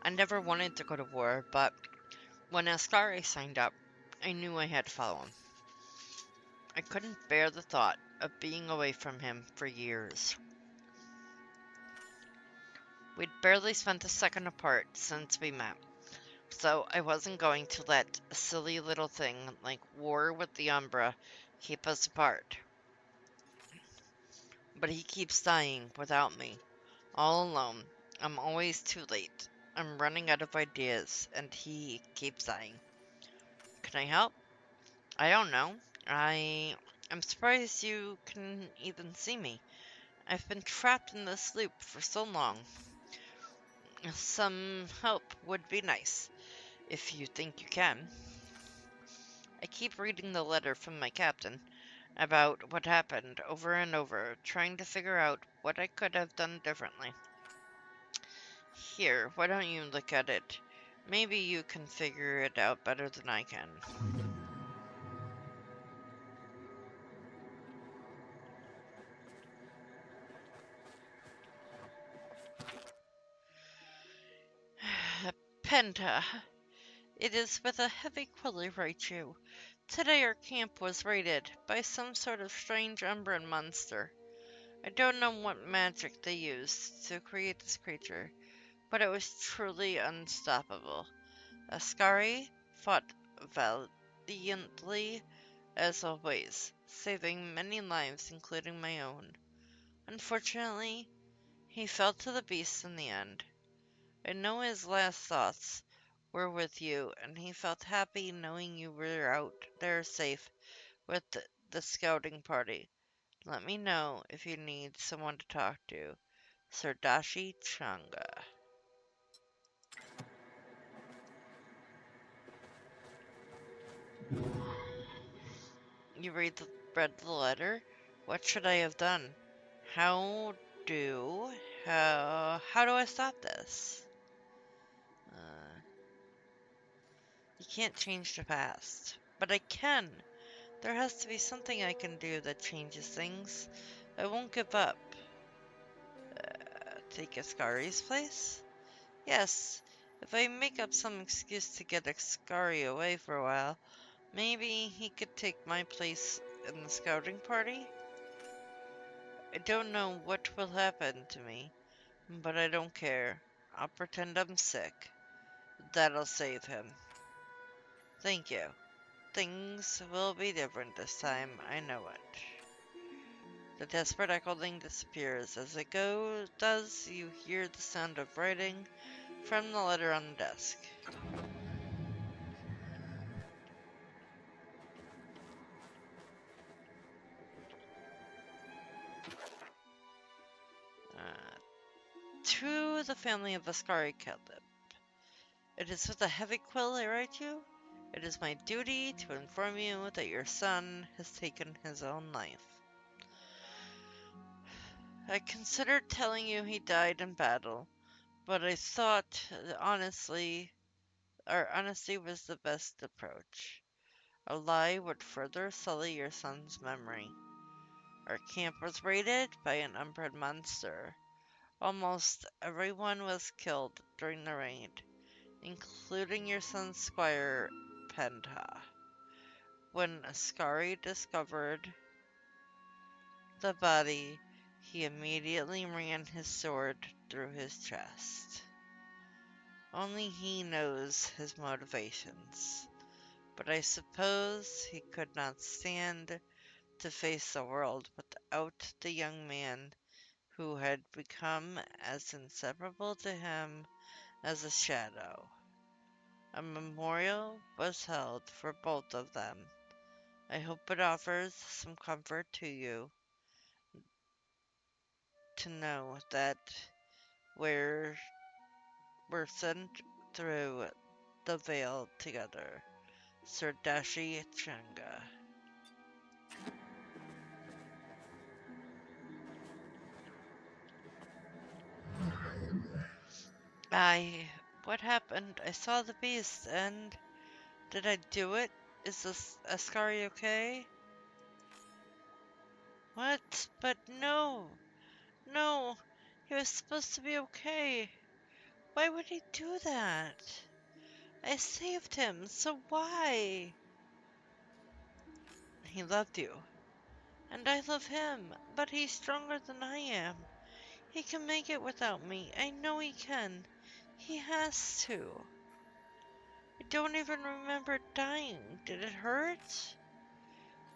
I never wanted to go to war, but when Ascari signed up, I knew I had to follow him. I couldn't bear the thought of being away from him for years. We'd barely spent a second apart since we met, so I wasn't going to let a silly little thing like war with the Umbra keep us apart. But he keeps dying without me, all alone. I'm always too late. I'm running out of ideas, and he keeps dying. Can I help? I don't know. I'm surprised you can even see me. I've been trapped in this loop for so long. Some help would be nice, if you think you can. I keep reading the letter from my captain about what happened over and over, trying to figure out what I could have done differently. Here, why don't you look at it? Maybe you can figure it out better than I can. Penta, it is with a heavy quill I write you. Today our camp was raided by some sort of strange Umbran monster. I don't know what magic they used to create this creature, but it was truly unstoppable. Ascari fought valiantly as always, saving many lives, including my own. Unfortunately, he fell to the beast in the end. I know his last thoughts were with you, and he felt happy knowing you were out there safe with the scouting party. Let me know if you need someone to talk to. Sardashi Changa. You read the letter? What should I have done? How do how do I stop this? Uh, you can't change the past, but I can. There has to be something I can do that changes things. I won't give up. Take Ascari's place? Yes. If I make up some excuse to get Ascari away for a while, maybe he could take my place in the scouting party? I don't know what will happen to me, but I don't care. I'll pretend I'm sick. That'll save him. Thank you. Things will be different this time, I know it. The desperate echoing disappears. As it does, you hear the sound of writing from the letter on the desk. To the family of Ascari Keltip. It is with a heavy quill I write you. It is my duty to inform you that your son has taken his own life. I considered telling you he died in battle, but I thought our honesty was the best approach. A lie would further sully your son's memory. Our camp was raided by an unbred monster. Almost everyone was killed during the raid, including your son's squire, Penta. When Ascari discovered the body, he immediately ran his sword through his chest. Only he knows his motivations, but I suppose he could not stand to face the world without the young man who had become as inseparable to him as a shadow. A memorial was held for both of them. I hope it offers some comfort to you to know that we're, we're sent through the veil together. Sardashi Changa. I. What happened? I saw the beast and. Did I do it? Is this Ascari okay? What? But no! No! He was supposed to be okay. Why would he do that? I saved him, so why? He loved you. And I love him, but he's stronger than I am. He can make it without me. I know he can. He has to. I don't even remember dying. Did it hurt?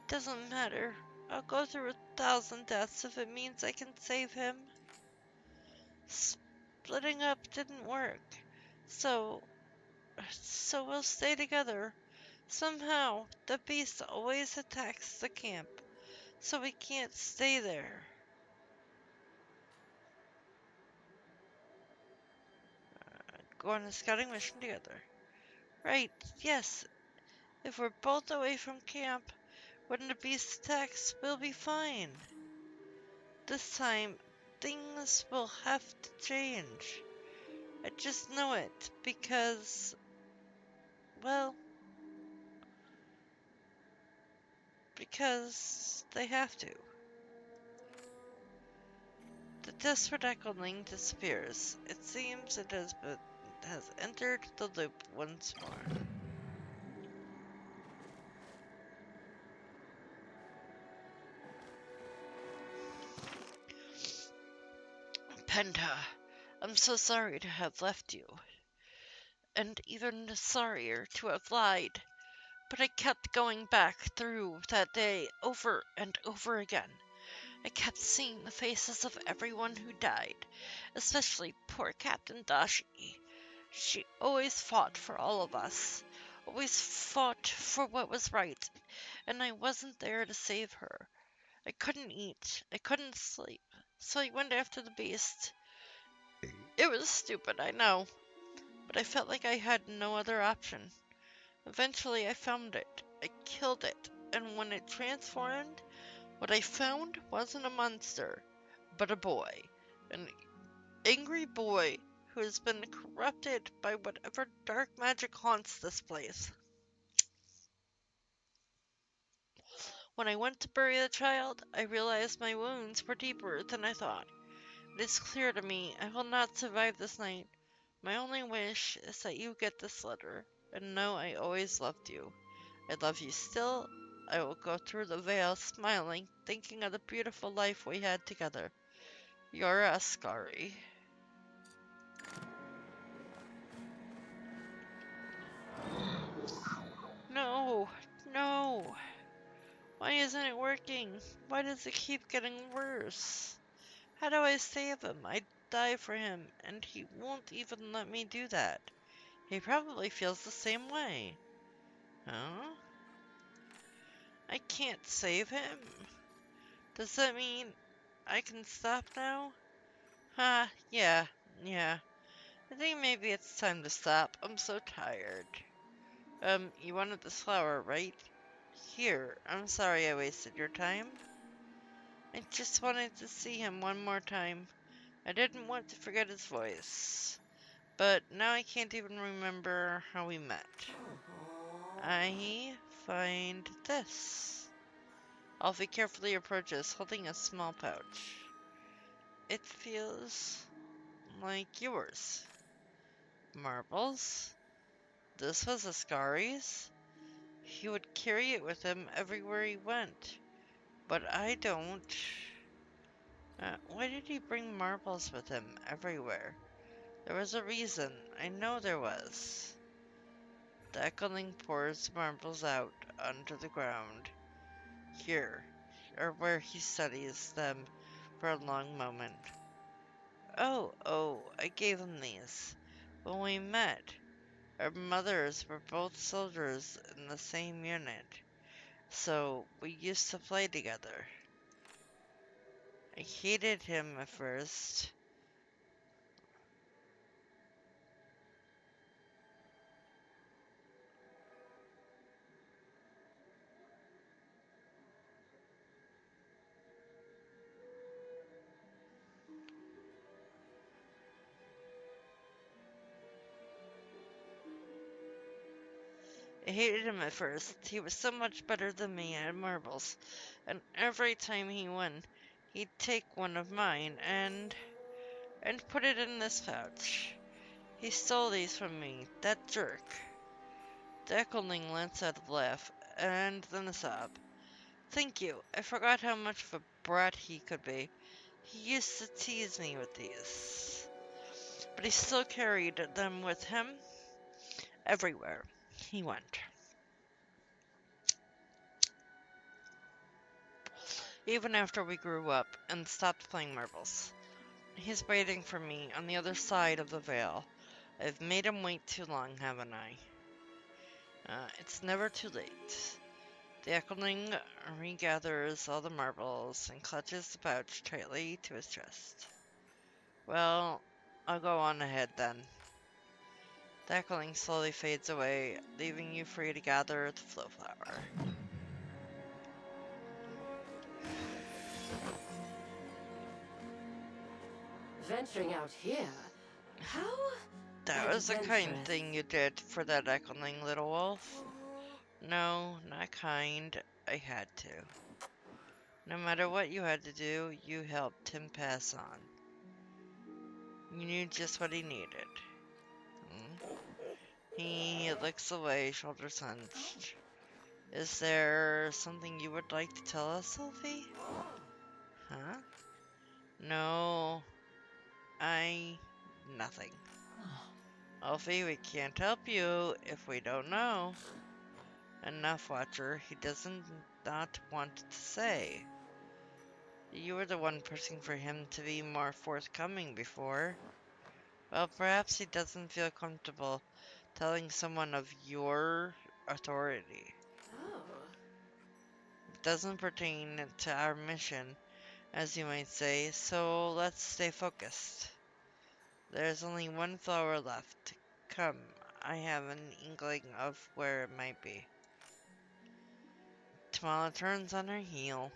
Doesn't matter. I'll go through 1,000 deaths if it means I can save him. Splitting up didn't work. So, so we'll stay together. Somehow, the beast always attacks the camp, so we can't stay there. Go on a scouting mission together. Right, yes. If we're both away from camp, when the beast attacks, we'll be fine. This time, things will have to change. I just know it because, well, because they have to. The desperate echoing disappears. It seems it has entered the loop once more. Penta, I'm so sorry to have left you, and even sorrier to have lied. But I kept going back through that day over and over again. I kept seeing the faces of everyone who died, especially poor Captain Dashi. She always fought for all of us, always fought for what was right, and I wasn't there to save her. I couldn't eat, I couldn't sleep, so I went after the beast. It was stupid, I know, but I felt like I had no other option. Eventually I found it, I killed it, and when it transformed, what I found wasn't a monster, but a boy. An angry boy who has been corrupted by whatever dark magic haunts this place. When I went to bury the child, I realized my wounds were deeper than I thought. It is clear to me I will not survive this night. My only wish is that you get this letter and know I always loved you. I love you still. I will go through the veil smiling, thinking of the beautiful life we had together. Your Ascari. No, no. Why isn't it working? Why does it keep getting worse? How do I save him? I'd die for him, and he won't even let me do that. He probably feels the same way. Huh? I can't save him? Does that mean I can stop now? Yeah. I think maybe it's time to stop. I'm so tired. You wanted this flower, right? Here, I'm sorry I wasted your time. I just wanted to see him one more time. I didn't want to forget his voice. But now I can't even remember how we met. I find this. Ulfe carefully approaches, holding a small pouch. It feels like yours. Marbles? This was Ascari's? He would carry it with him everywhere he went. But I don't. Why did he bring marbles with him everywhere? There was a reason. I know there was. The echoing pours marbles out onto the ground. Here, or where he studies them for a long moment. Oh, I gave him these. When we met, our mothers were both soldiers in the same unit, so we used to play together. I hated him at first. hated him at first. He was so much better than me at marbles, and every time he won, he'd take one of mine and put it in this pouch. He stole these from me, that jerk. The Echoling lets out a laugh, and then a sob. Thank you. I forgot how much of a brat he could be. He used to tease me with these. But he still carried them with him everywhere he went. Even after we grew up and stopped playing marbles. He's waiting for me on the other side of the veil. I've made him wait too long, haven't I? It's never too late. The Echoling regathers all the marbles and clutches the pouch tightly to his chest. Well, I'll go on ahead then. The Echoling slowly fades away, leaving you free to gather the flow flower. Venturing out here? How That was a kind adventurous. thing you did for that Echoling, little wolf. No, not kind. I had to. No matter what you had to do, you helped him pass on. You knew just what he needed. Hmm? He looks away, shoulders hunched. Is there something you would like to tell us, Ulfe? Huh? No, I... nothing. Ulfe, we can't help you if we don't know. Enough, Watcher. He doesn't not want to say. You were the one pushing for him to be more forthcoming before. Well, perhaps he doesn't feel comfortable telling someone of your authority. Oh. It doesn't pertain to our mission, as you might say, so let's stay focused. There's only one flower left. Come, I have an inkling of where it might be. Tamala turns on her heel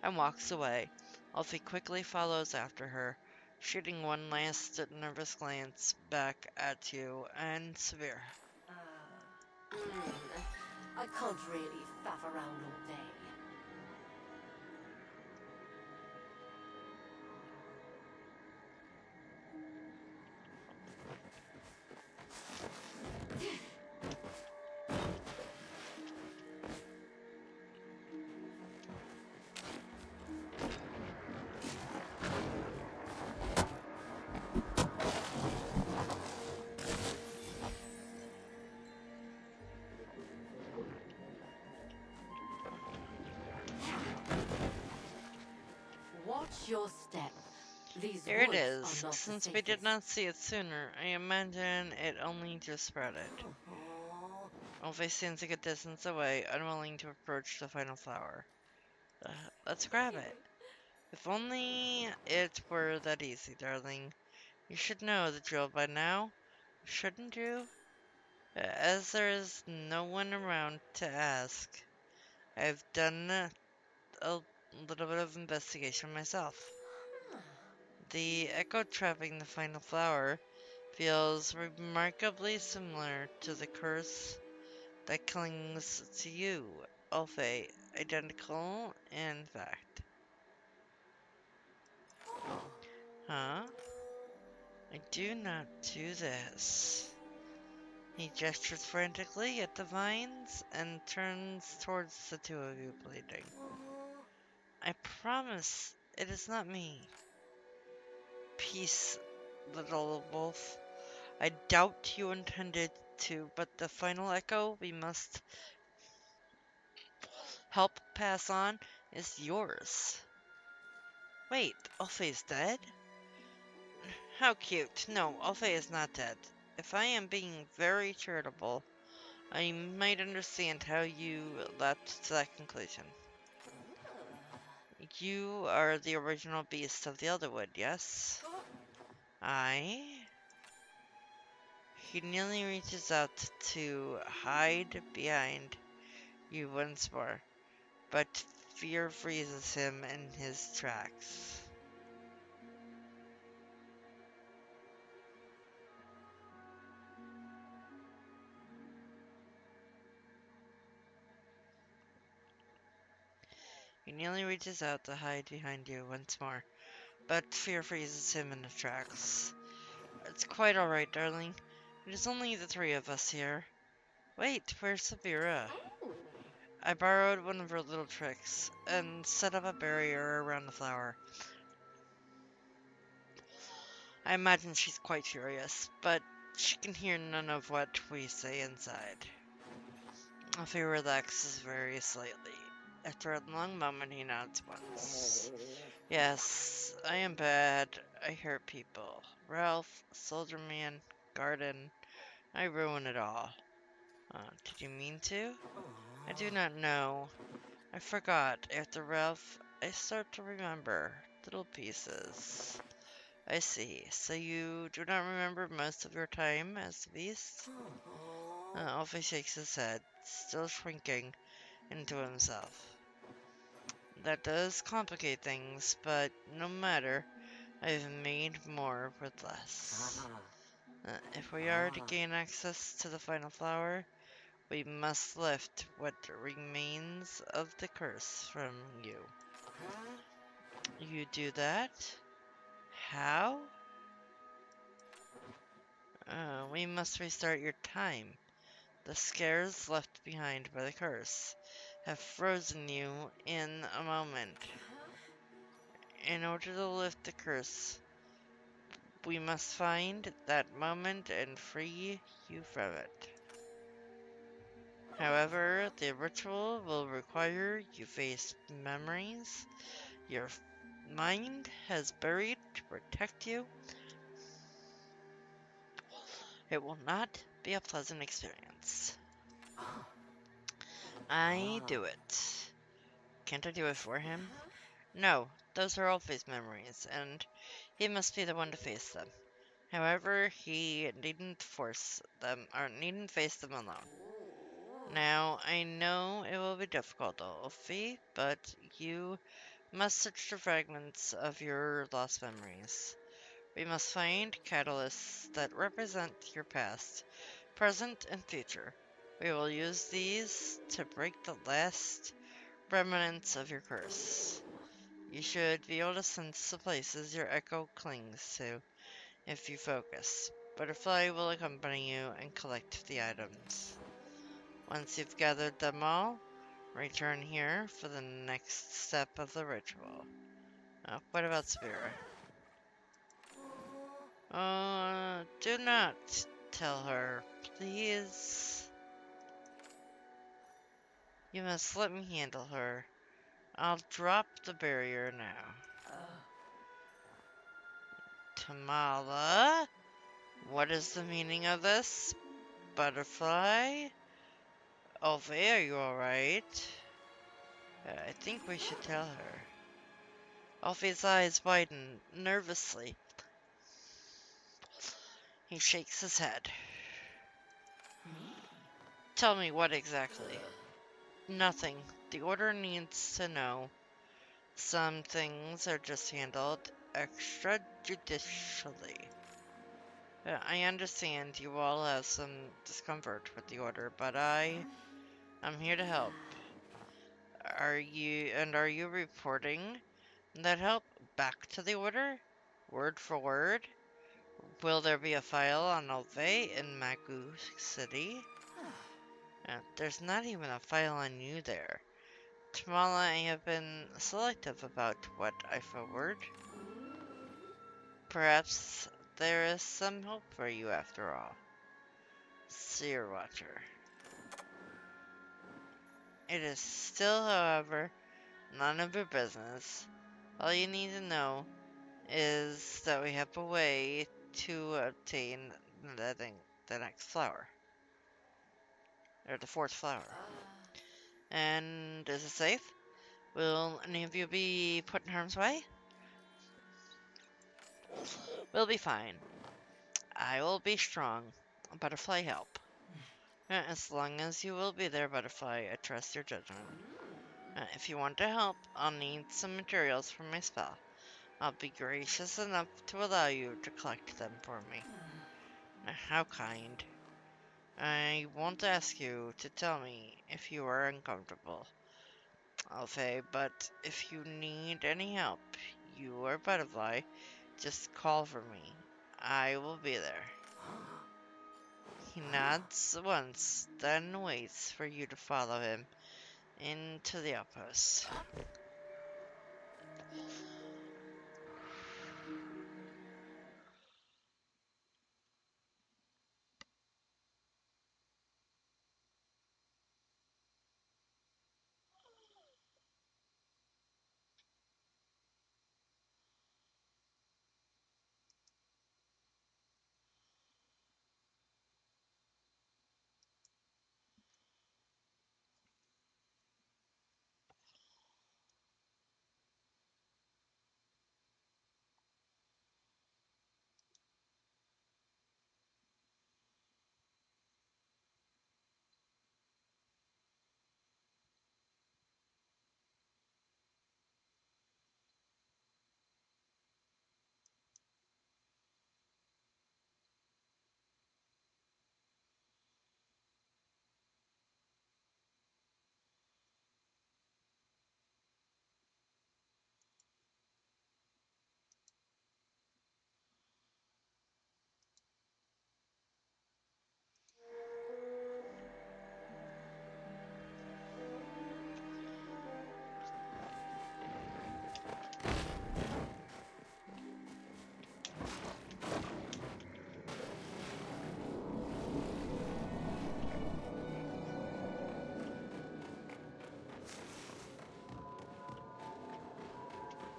and walks away. Ulfe quickly follows after her, shooting one last nervous glance back at you and Severe. I can't really faff around all day. Watch your step. These Here it woods are is. not the Since we did safest. not see it sooner, I imagine it only just sprouted. Ulfe stands a good distance away, unwilling to approach the final flower. Uh, let's grab it. If only it were that easy, darling. You should know the drill by now, shouldn't you? As there is no one around to ask, I've done a little bit of investigation myself. The echo trapping the final flower feels remarkably similar to the curse that clings to you, Ulfe. Identical, in fact. Huh? I do not do this. He gestures frantically at the vines and turns towards the two of you, bleeding. I promise it is not me. Peace, little wolf. I doubt you intended to, but the final echo we must help pass on is yours. Wait, Ulfe is dead? How cute. No, Ulfe is not dead. If I am being very charitable, I might understand how you leapt to that conclusion. You are the original beast of the Elderwood, yes? I? He nearly reaches out to hide behind you once more, but fear freezes him in his tracks. He nearly reaches out to hide behind you once more, but fear freezes him in the tracks. It's quite alright, darling. It is only the three of us here. Wait, where's Sabira? I borrowed one of her little tricks and set up a barrier around the flower. I imagine she's quite furious, but she can hear none of what we say inside. He relaxes very slightly. After a long moment, he nods once. Yes, I am bad. I hurt people. Ralph, Soldier Man, Garden. I ruin it all. Did you mean to? I do not know. I forgot. After Ralph, I start to remember little pieces. I see. So you do not remember most of your time as the beast? Ulfe shakes his head, still shrinking into himself. That does complicate things, but no matter, I've made more with less. If we are to gain access to the final flower, we must lift what remains of the curse from you. You do that? How? We must restart your time. The scares left behind by the curse have frozen you in a moment. In order to lift the curse, we must find that moment and free you from it. However, the ritual will require you face memories your mind has buried to protect you. It will not be a pleasant experience. I do it. Can't I do it for him? No, those are Ulfe's memories, and he must be the one to face them. However, he needn't force them, or needn't face them alone. Now, I know it will be difficult, Ulfe, but you must search the fragments of your lost memories. We must find catalysts that represent your past, present, and future. We will use these to break the last remnants of your curse. You should be able to sense the places your echo clings to if you focus. Butterfly will accompany you and collect the items. Once you've gathered them all, return here for the next step of the ritual. What about Spira? Do not tell her, please. You must let me handle her. I'll drop the barrier now. Tamala? What is the meaning of this? Butterfly? Ulfe, are you alright? I think we should tell her. Ulfe's eyes widen nervously. He shakes his head. Tell me what exactly? Nothing. The Order needs to know. Some things are just handled extrajudicially. I understand you all have some discomfort with the Order, but I'm here to help. Are you reporting that help back to the Order? Word for word? Will there be a file on Ulfe in Magu City? There's not even a file on you there. Tamala, I have been selective about what I forward. Perhaps there is some hope for you after all. Seer Watcher. It is still, however, none of your business. All you need to know is that we have a way to obtain the next flower. Or the fourth flower. And is it safe? Will any of you be put in harm's way? We'll be fine. I will be strong. Butterfly help. As long as you will be there, Butterfly, I trust your judgment. If you want to help, I'll need some materials for my spell. I'll be gracious enough to allow you to collect them for me. How kind. I won't ask you to tell me if you are uncomfortable. Ulfe, but if you need any help, you or Butterfly, just call for me. I will be there. He nods once, then waits for you to follow him into the outpost.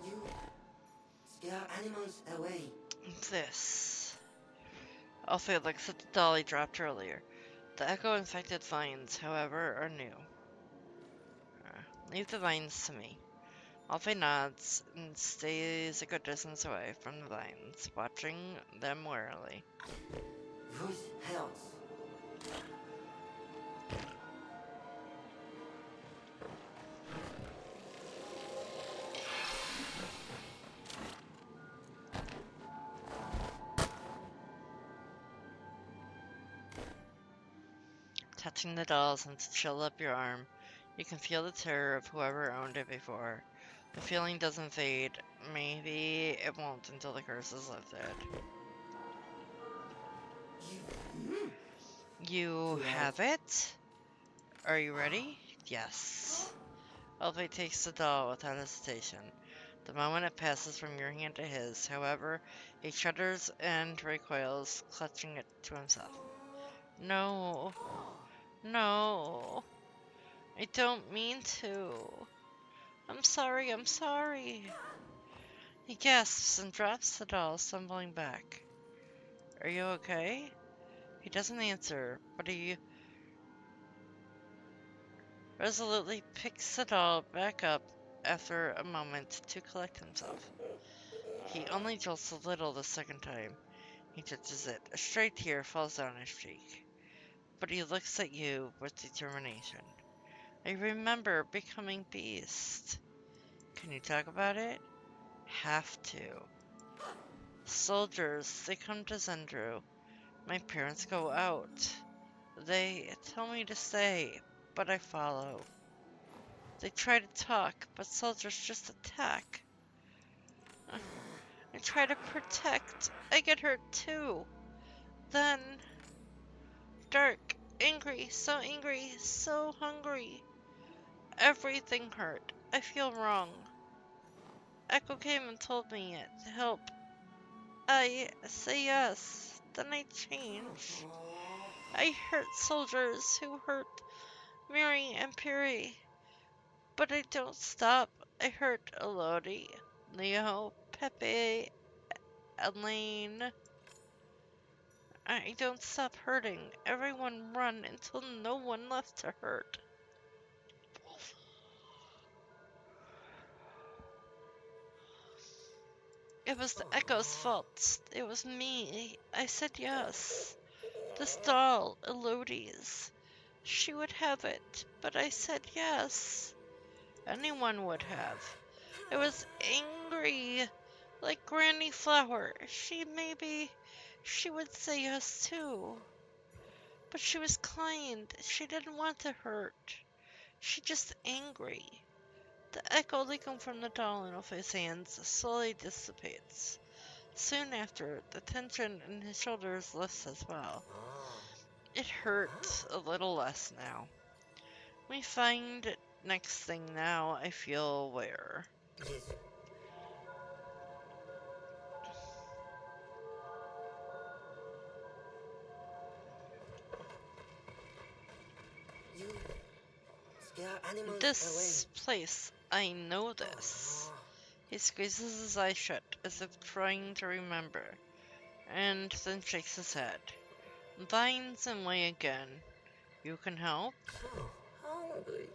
You scare animals away. This. Ulfe looks at the doll he dropped earlier. The echo-infected vines, however, are new. Leave the vines to me. Ulfe nods and stays a good distance away from the vines, watching them warily. Whose house? Touching the doll seems to chill up your arm. You can feel the terror of whoever owned it before. The feeling doesn't fade. Maybe it won't until the curse is lifted. You Too late. have it? Are you ready? Yes. Ulfe takes the doll without hesitation. The moment it passes from your hand to his, however, he shudders and recoils, clutching it to himself. No, no, I don't mean to. I'm sorry, I'm sorry. He gasps and drops the doll, stumbling back. Are you okay? He doesn't answer, but he resolutely picks the doll back up after a moment to collect himself. He only jolts a little the second time. He touches it. A stray tear falls down his cheek. But he looks at you with determination. I remember becoming beast. Can you talk about it? Have to. Soldiers, they come to Zendru. My parents go out. They tell me to stay, but I follow. They try to talk, but soldiers just attack. I try to protect. I get hurt too. Then, dark, angry, so hungry. Everything hurt. I feel wrong. Echo came and told me to help. I say yes. Then I change. I hurt soldiers who hurt Mary and Piri. But I don't stop. I hurt Elodie, Leo, Pepe, Elaine. I don't stop hurting. Everyone run until no one left to hurt. It was the Echo's fault. It was me. I said yes. This doll, Elodie's. She would have it, but I said yes. Anyone would have. I was angry, like Granny Flower. She would say yes too. But she was kind. She didn't want to hurt. She just angry. The echo leaking from the doll in Ulfe's hands slowly dissipates. Soon after, the tension in his shoulders lifts as well. It hurts a little less now. We find it next thing now I feel aware. Yes. You scare animals This place, I know this. away. He squeezes his eyes shut as if trying to remember, and then shakes his head. Vines and way again. You can help? So hungry.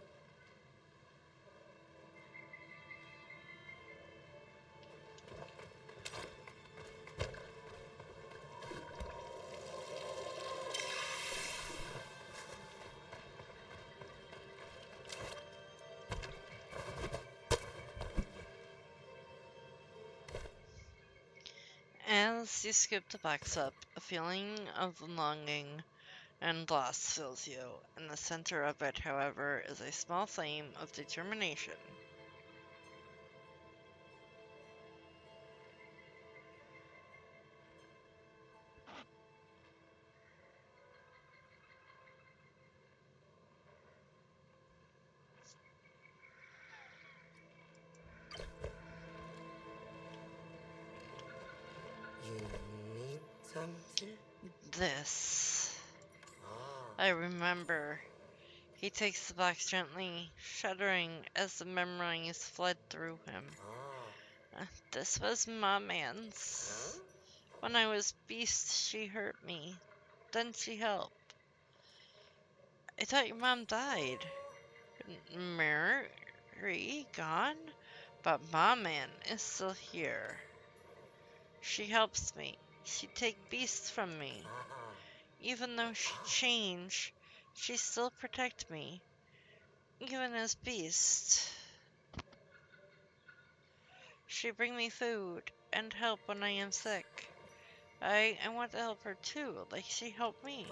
As you scoop the box up, a feeling of longing and loss fills you. In the center of it, however, is a small flame of determination. You need something? This. Ah. I remember. He takes the box gently, shuddering as the memories fled through him. This was my man's. Huh? When I was beast, she hurt me. Then she helped. I thought your mom died. Mary gone? But my man is still here. She helps me. She take beasts from me. Even though she changed, she still protect me. Even as beast. She bring me food and help when I am sick. I want to help her too, like she helped me.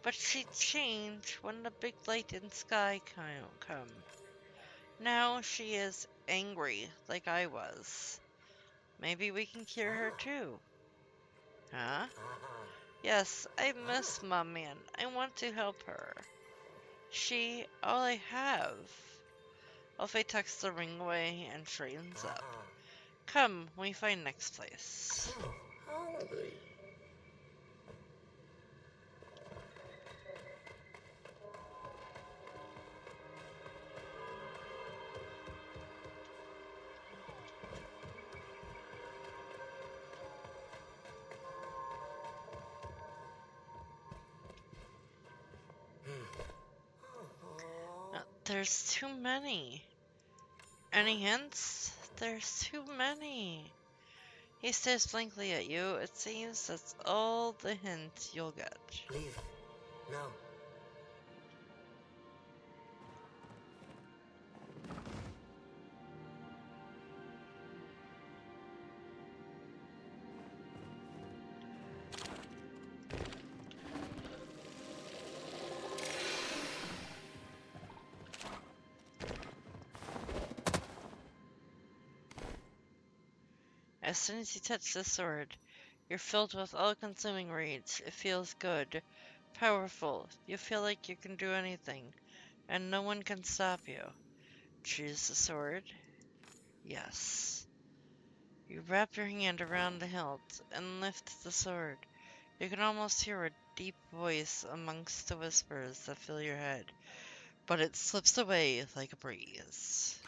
But she changed when the big light in sky come. Now she is angry, like I was. Maybe we can cure her too. Huh? Yes, I miss my man. I want to help her. She, all I have. Ulfe tucks the ring away and straightens up. Come, we find next place. So hungry. There's too many. Any hints? There's too many. He stares blankly at you. It seems that's all the hints you'll get. Leave. No. As soon as you touch the sword, you're filled with all-consuming rage. It feels good, powerful. You feel like you can do anything, and no one can stop you. Choose the sword? Yes. You wrap your hand around the hilt and lift the sword. You can almost hear a deep voice amongst the whispers that fill your head, but it slips away like a breeze.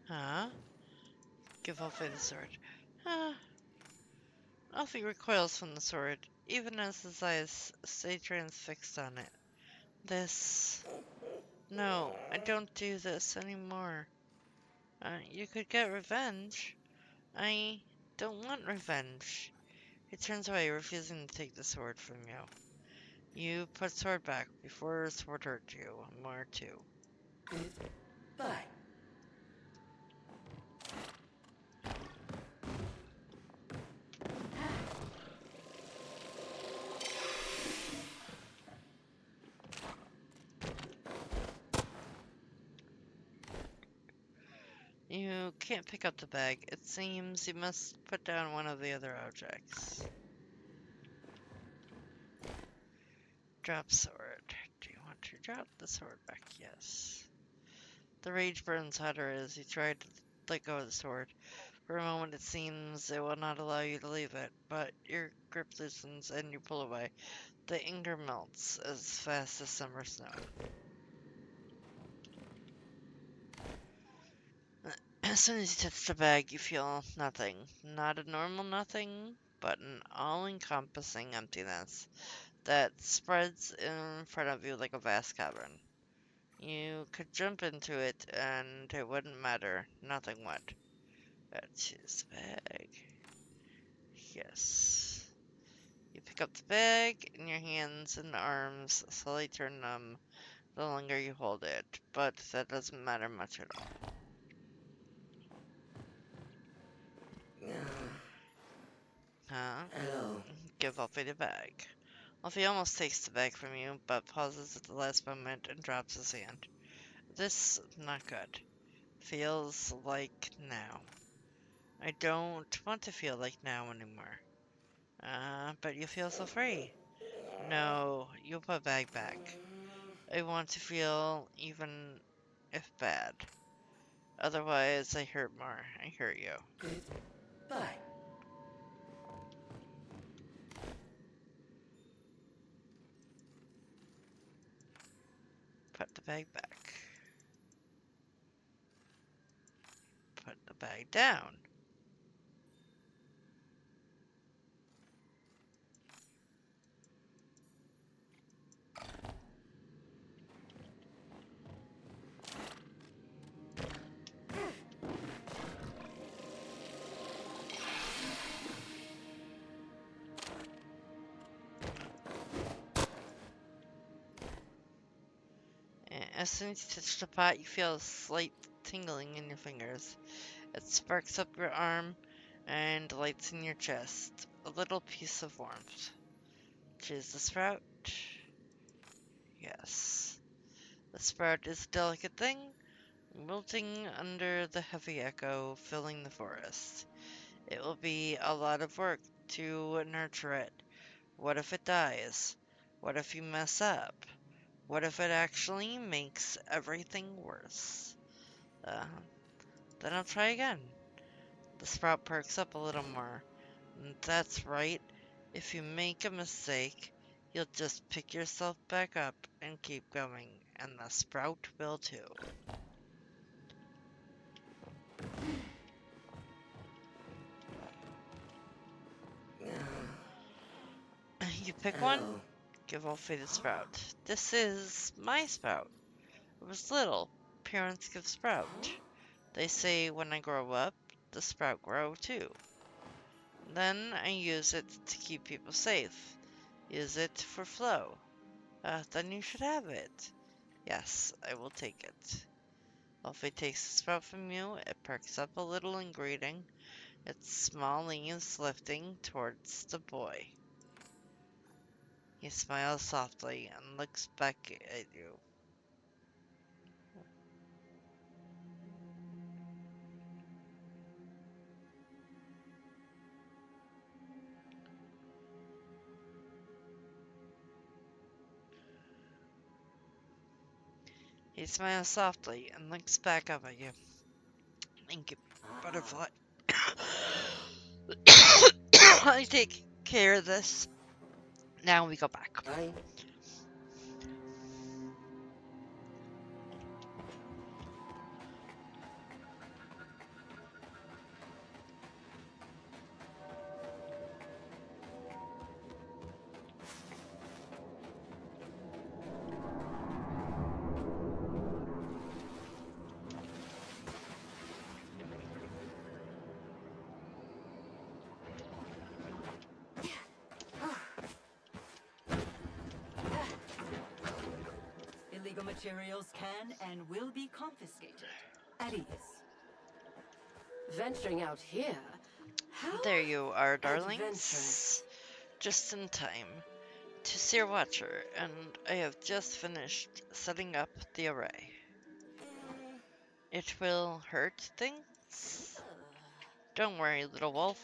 Huh? Give Ulfe the sword. Huh? Ulfe recoils from the sword, even as his eyes stay transfixed on it. This... No, I don't do this anymore. You could get revenge. I don't want revenge. He turns away, refusing to take the sword from you. You put sword back before sword hurt you more too. Bye. You can't pick up the bag. It seems you must put down one of the other objects. Drop sword. Do you want to drop the sword back? Yes. The rage burns hotter as you try to let go of the sword. For a moment it seems it will not allow you to leave it, but your grip loosens and you pull away. The anger melts as fast as summer snow. As soon as you touch the bag, you feel nothing. Not a normal nothing, but an all-encompassing emptiness that spreads in front of you like a vast cavern. You could jump into it and it wouldn't matter. Nothing would. Choose the bag. Yes. You pick up the bag and your hands and arms slowly turn numb the longer you hold it, but that doesn't matter much at all. Huh? Hello. Give Ulfe the bag. Ulfe almost takes the bag from you, but pauses at the last moment and drops his hand. This, not good. Feels like now. I don't want to feel like now anymore. But you feel so free. No, you put bag back. I want to feel even if bad. Otherwise, I hurt more. I hurt you. Goodbye. Put the bag back. Put the bag down. As soon as you touch the pot, you feel a slight tingling in your fingers. It sparks up your arm and lights in your chest. A little piece of warmth. Choose the sprout. Yes. The sprout is a delicate thing, wilting under the heavy echo filling the forest. It will be a lot of work to nurture it. What if it dies? What if you mess up? What if it actually makes everything worse? Uh, then I'll try again. The sprout perks up a little more. That's right. If you make a mistake, you'll just pick yourself back up and keep going, and the sprout will too. You pick one, Hello. give Ulfe the sprout. This is my sprout. It was little. Parents give sprout. They say when I grow up, the sprout grow too. Then I use it to keep people safe. Use it for flow. Then you should have it. Yes, I will take it. Ulfe takes the sprout from you. It perks up a little in greeting, its small leaves lifting towards the boy. He smiles softly and looks back at you. He smiles softly and looks back up at you. Thank you, butterfly. I take care of this. Now we go back. Bye. Illegal materials can and will be confiscated. At ease. Venturing out here? How There you are, darlings. adventurous. Just in time to see your watcher, and I have just finished setting up the array. It will hurt things? Don't worry, little wolf.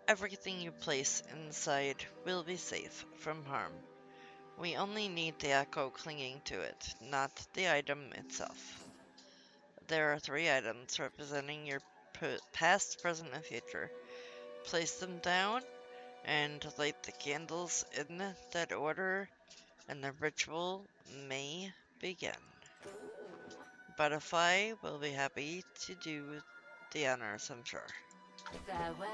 Everything you place inside will be safe from harm. We only need the echo clinging to it, not the item itself. There are 3 items representing your past, present, and future. Place them down and light the candles in that order, and the ritual may begin. Butterfly will be happy to do the honors, I'm sure. Farewell.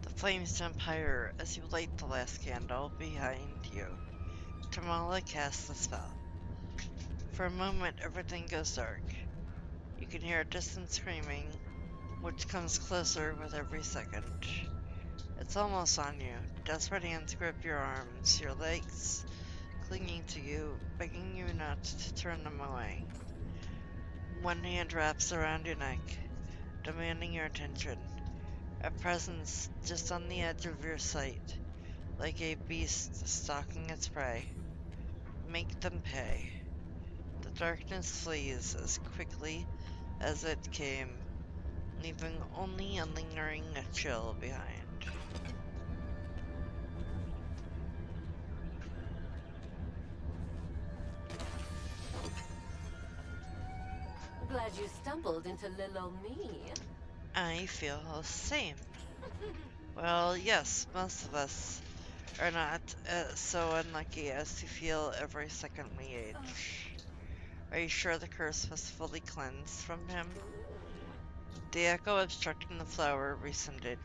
The flames jump higher as you light the last candle behind you. Tamala casts the spell. For a moment, everything goes dark. You can hear a distant screaming, which comes closer with every second. It's almost on you. Desperate hands grip your arms, your legs clinging to you, begging you not to turn them away. One hand wraps around your neck, demanding your attention. A presence just on the edge of your sight, like a beast stalking its prey. Make them pay. The darkness flees as quickly as it came, leaving only a lingering chill behind. Glad you stumbled into little me. I feel the same. Well, yes, most of us are not so unlucky as to feel every second we age. Are you sure the curse was fully cleansed from him? The echo obstructing the flower rescinded.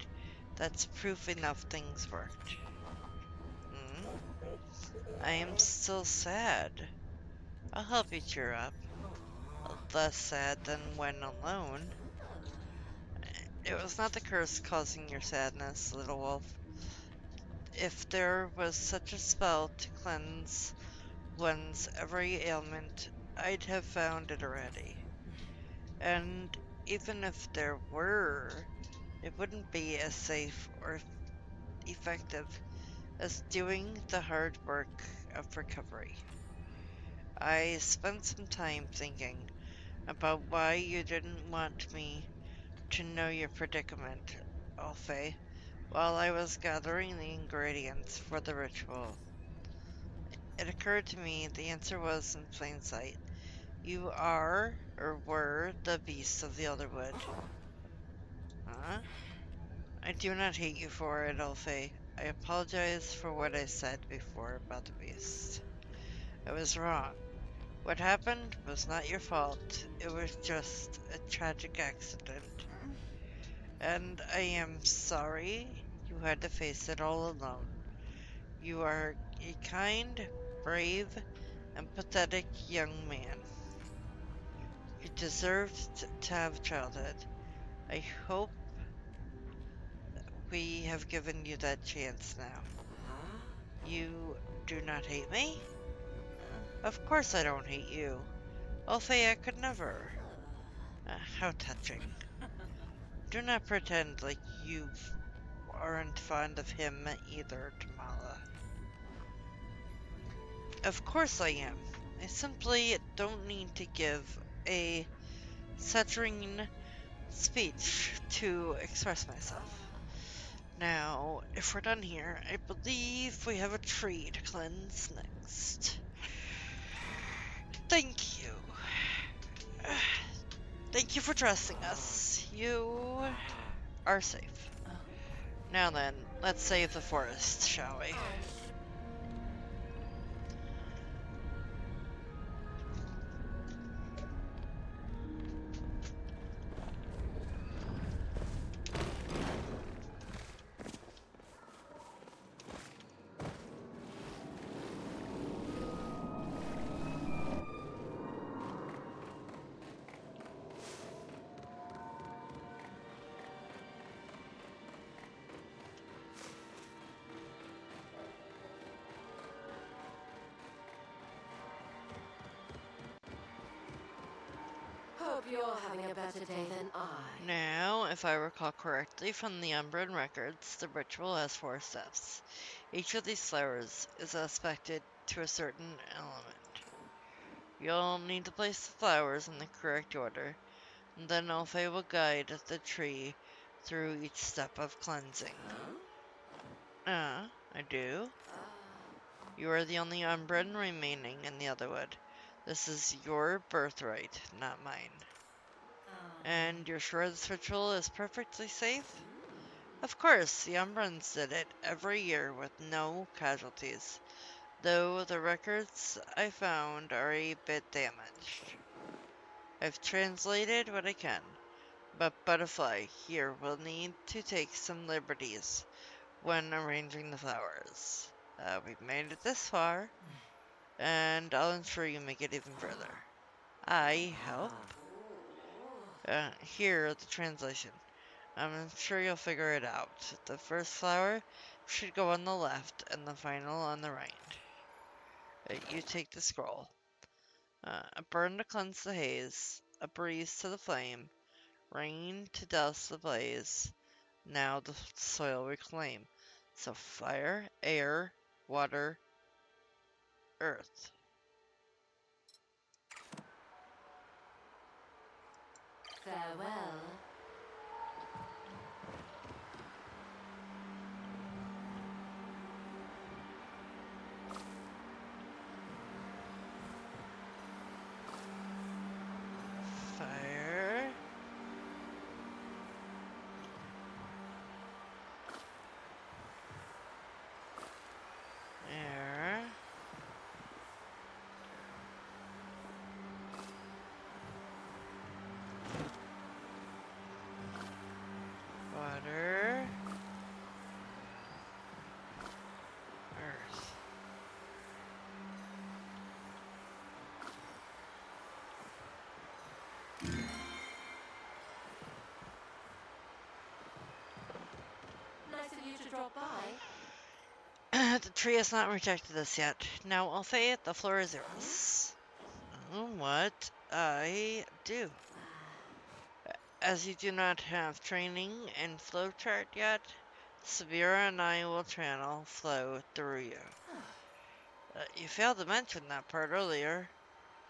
That's proof enough things worked. Hmm? I am still sad. I'll help you cheer up. Less sad than when alone. It was not the curse causing your sadness, little wolf. If there was such a spell to cleanse one's every ailment, I'd have found it already. And even if there were, it wouldn't be as safe or effective as doing the hard work of recovery. I spent some time thinking about why you didn't want me to know your predicament, Ulfe, while I was gathering the ingredients for the ritual. It occurred to me the answer was in plain sight. You are, or were, the beast of the Elderwood. Huh? I do not hate you for it, Ulfe. I apologize for what I said before about the beast. I was wrong. What happened was not your fault. It was just a tragic accident. And I am sorry you had to face it all alone. You are a kind, brave, and pathetic young man. You deserved to have childhood. I hope we have given you that chance now. Huh? You do not hate me? Of course I don't hate you. Ulfe, I could never. How touching. Do not pretend like you aren't fond of him either, Tamala. Of course I am. I simply don't need to give a saccharine speech to express myself. Now, if we're done here, I believe we have a tree to cleanse next. Thank you. Thank you for trusting us. You are safe. Now then, let's save the forest, shall we? hope you're having a better day than I. Now, if I recall correctly from the Umbran records, the ritual has 4 steps. Each of these flowers is aspected to a certain element. You'll need to place the flowers in the correct order, and then Ulfe will guide the tree through each step of cleansing. I do. You are the only Umbran remaining in the Elderwood. This is your birthright, not mine. And you're sure this ritual is perfectly safe? Of course, the Umbrans did it every year with no casualties, though the records I found are a bit damaged. I've translated what I can, but Butterfly here will need to take some liberties when arranging the flowers. We've made it this far, and I'll ensure you make it even further. I help. Here, the translation. I'm sure you'll figure it out. The first flower should go on the left, and the final on the right. You take the scroll. A burn to cleanse the haze, a breeze to the flame, rain to douse the blaze. Now the soil reclaim. So fire, air, water, earth. Farewell. Fire. Air. Water. Earth. Nice of you to drop by. The tree has not rejected us yet. Now I'll say it, the floor is yours. What I do. As you do not have training in flowchart yet, Severa and I will channel flow through you. You failed to mention that part earlier.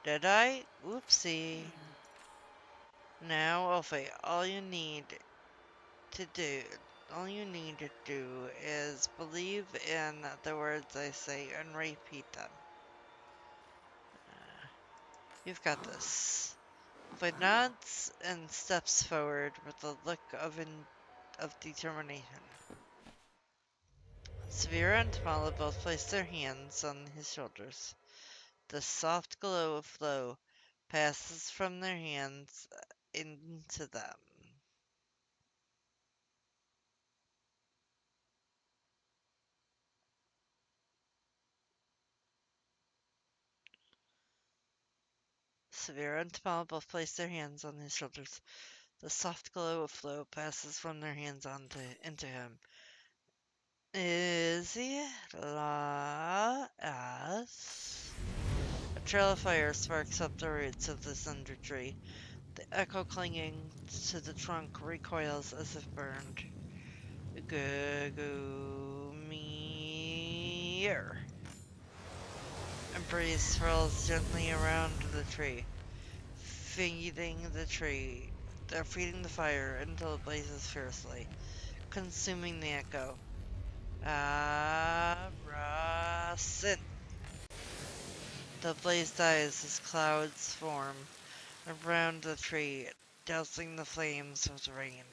Did I? Oopsie. Now, Ulfe, to do, all you need to do is believe in the words I say and repeat them. You've got this. Ulfe nods and steps forward with a look of determination. Severa and Tamala both place their hands on his shoulders. The soft glow of flow passes from their hands into them. Severa and Tamala both place their hands on his shoulders. The soft glow of flow passes from their hands into him. Is he la as? A trail of fire sparks up the roots of the thunder tree. The echo clinging to the trunk recoils as if burned. Go-go-me-er. A breeze swirls gently around the tree, They're feeding the fire until it blazes fiercely, consuming the echo. Arasin. The blaze dies as clouds form around the tree, dousing the flames with rain.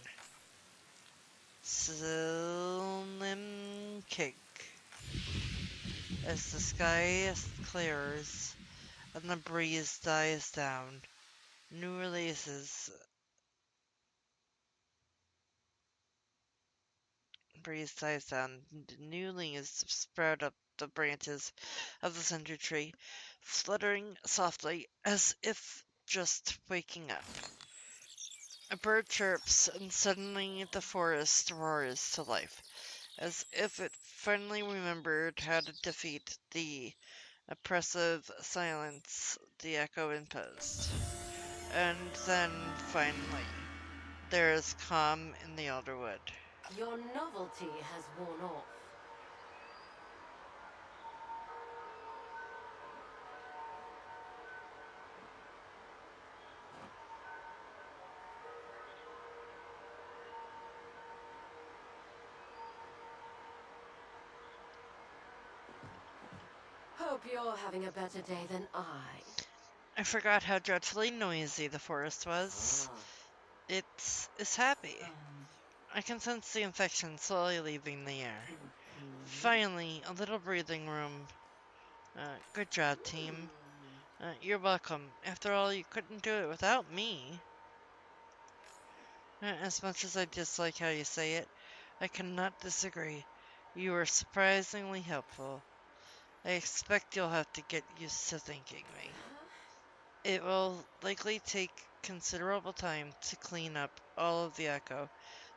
Slim kick. As the sky clears and the breeze dies down, new releases breeze dies down, new leaves sprout up the branches of the center tree, fluttering softly as if just waking up. A bird chirps, and suddenly the forest roars to life, as if it finally remembered how to defeat the oppressive silence the echo imposed. And then, finally, there is calm in the Elderwood. Your novelty has worn off. Hope you're having a better day than I. I forgot how dreadfully noisy the forest was. Ah. It's happy. I can sense the infection slowly leaving the air. Finally, a little breathing room. Good job, team. You're welcome. After all, you couldn't do it without me. As much as I dislike how you say it, I cannot disagree. You were surprisingly helpful. I expect you'll have to get used to thanking me. It will likely take considerable time to clean up all of the echo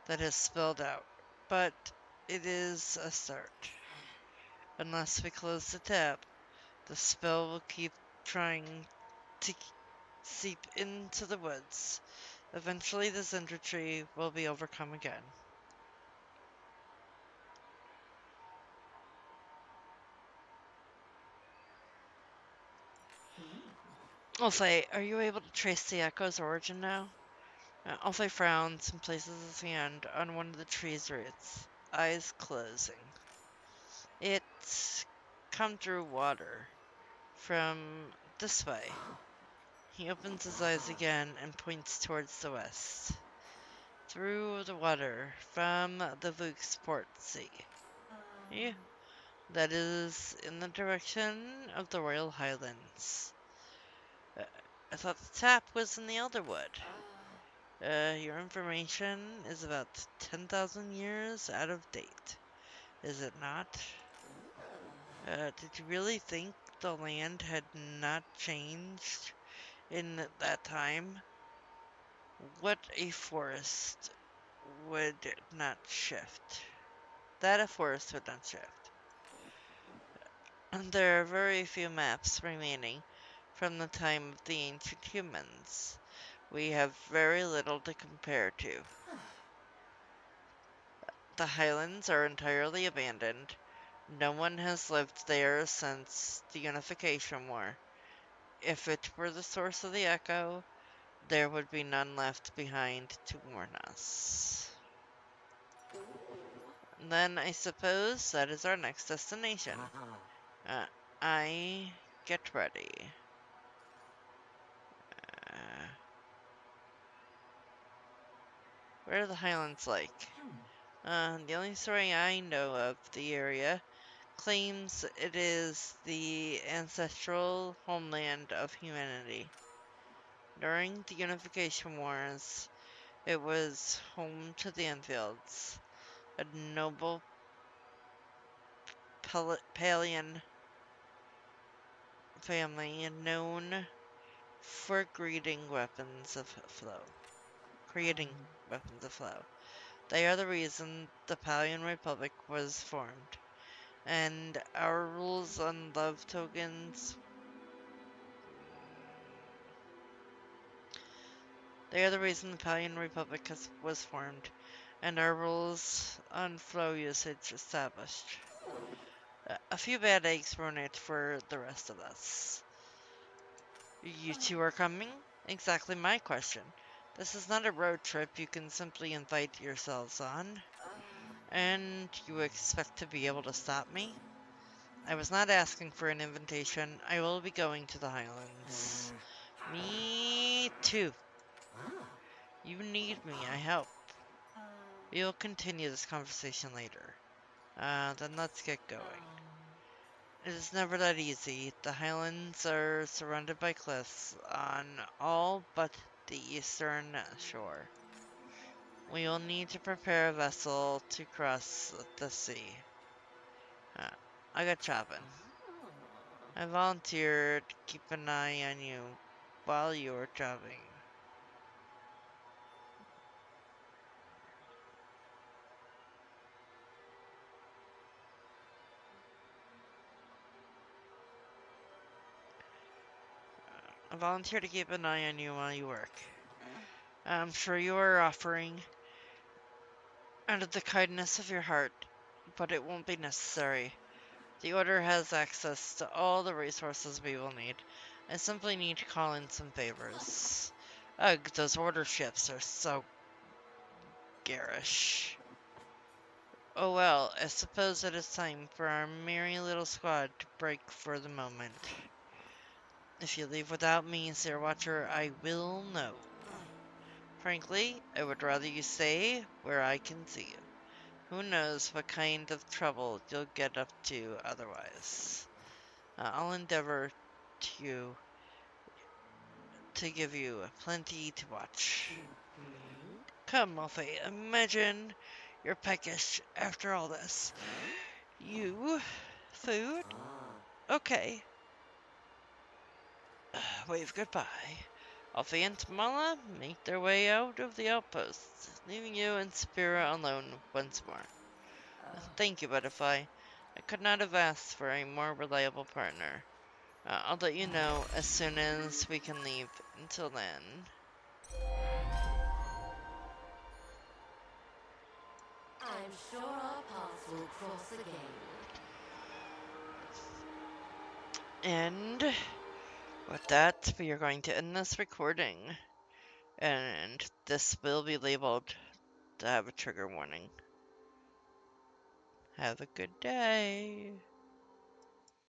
that has spilled out, but it is a start. Unless we close the tap, the spill will keep trying to seep into the woods. Eventually, the Cinder Tree will be overcome again. Ulfe, are you able to trace the echo's origin now? Ulfe frowns and places his hand on one of the tree's roots, eyes closing. It's come through water. From this way. He opens his eyes again and points towards the west. Through the water, from the Vuksport Sea. Yeah, that is in the direction of the Royal Highlands. Uh, I thought the tap was in the Elderwood. Your information is about 10,000 years out of date, is it not? Did you really think the land had not changed in that time? What a forest would not shift. That a forest would not shift. And there are very few maps remaining from the time of the ancient humans. We have very little to compare to. The highlands are entirely abandoned. No one has lived there since the Unification War. If it were the source of the echo, there would be none left behind to warn us. Then I suppose that is our next destination. Ah. I get ready. Uh, what are the Highlands like? The only story I know of the area claims it is the ancestral homeland of humanity. During the Unification Wars, it was home to the Enfields, a noble Palian family known for creating weapons of flow. They are the reason the Palian Republic was formed, and our rules on love tokens. They are the reason the Palian Republic was formed, and our rules on flow usage established. A few bad eggs were in it for the rest of us. You two are coming? Exactly my question. This is not a road trip you can simply invite yourselves on. And you expect to be able to stop me? I was not asking for an invitation. I will be going to the Highlands. Me too. You need me, I hope. We will continue this conversation later. Then let's get going. It is never that easy. The Highlands are surrounded by cliffs on all but the eastern shore. We will need to prepare a vessel to cross the sea. Uh, I got chopping. I volunteered to keep an eye on you while you were chopping. I volunteer to keep an eye on you while you work. I'm sure you are offering out of the kindness of your heart, but it won't be necessary. The Order has access to all the resources we will need. I simply need to call in some favors. Ugh, those Order ships are so garish. Oh well, I suppose it is time for our merry little squad to break for the moment. If you leave without me, Sir Watcher, I will know. Frankly, I would rather you stay where I can see you. Who knows what kind of trouble you'll get up to otherwise. I'll endeavor to give you plenty to watch. Come, Ulfe, imagine you're peckish after all this. You? Food? Okay. Wave goodbye. Ulfe and Tamala make their way out of the outposts, leaving you and Spira alone once more. Thank you, Butterfly. I could not have asked for a more reliable partner. I'll let you know as soon as we can leave. Until then. I'm sure our paths will cross again. And with that, we are going to end this recording. And this will be labeled to have a trigger warning. Have a good day.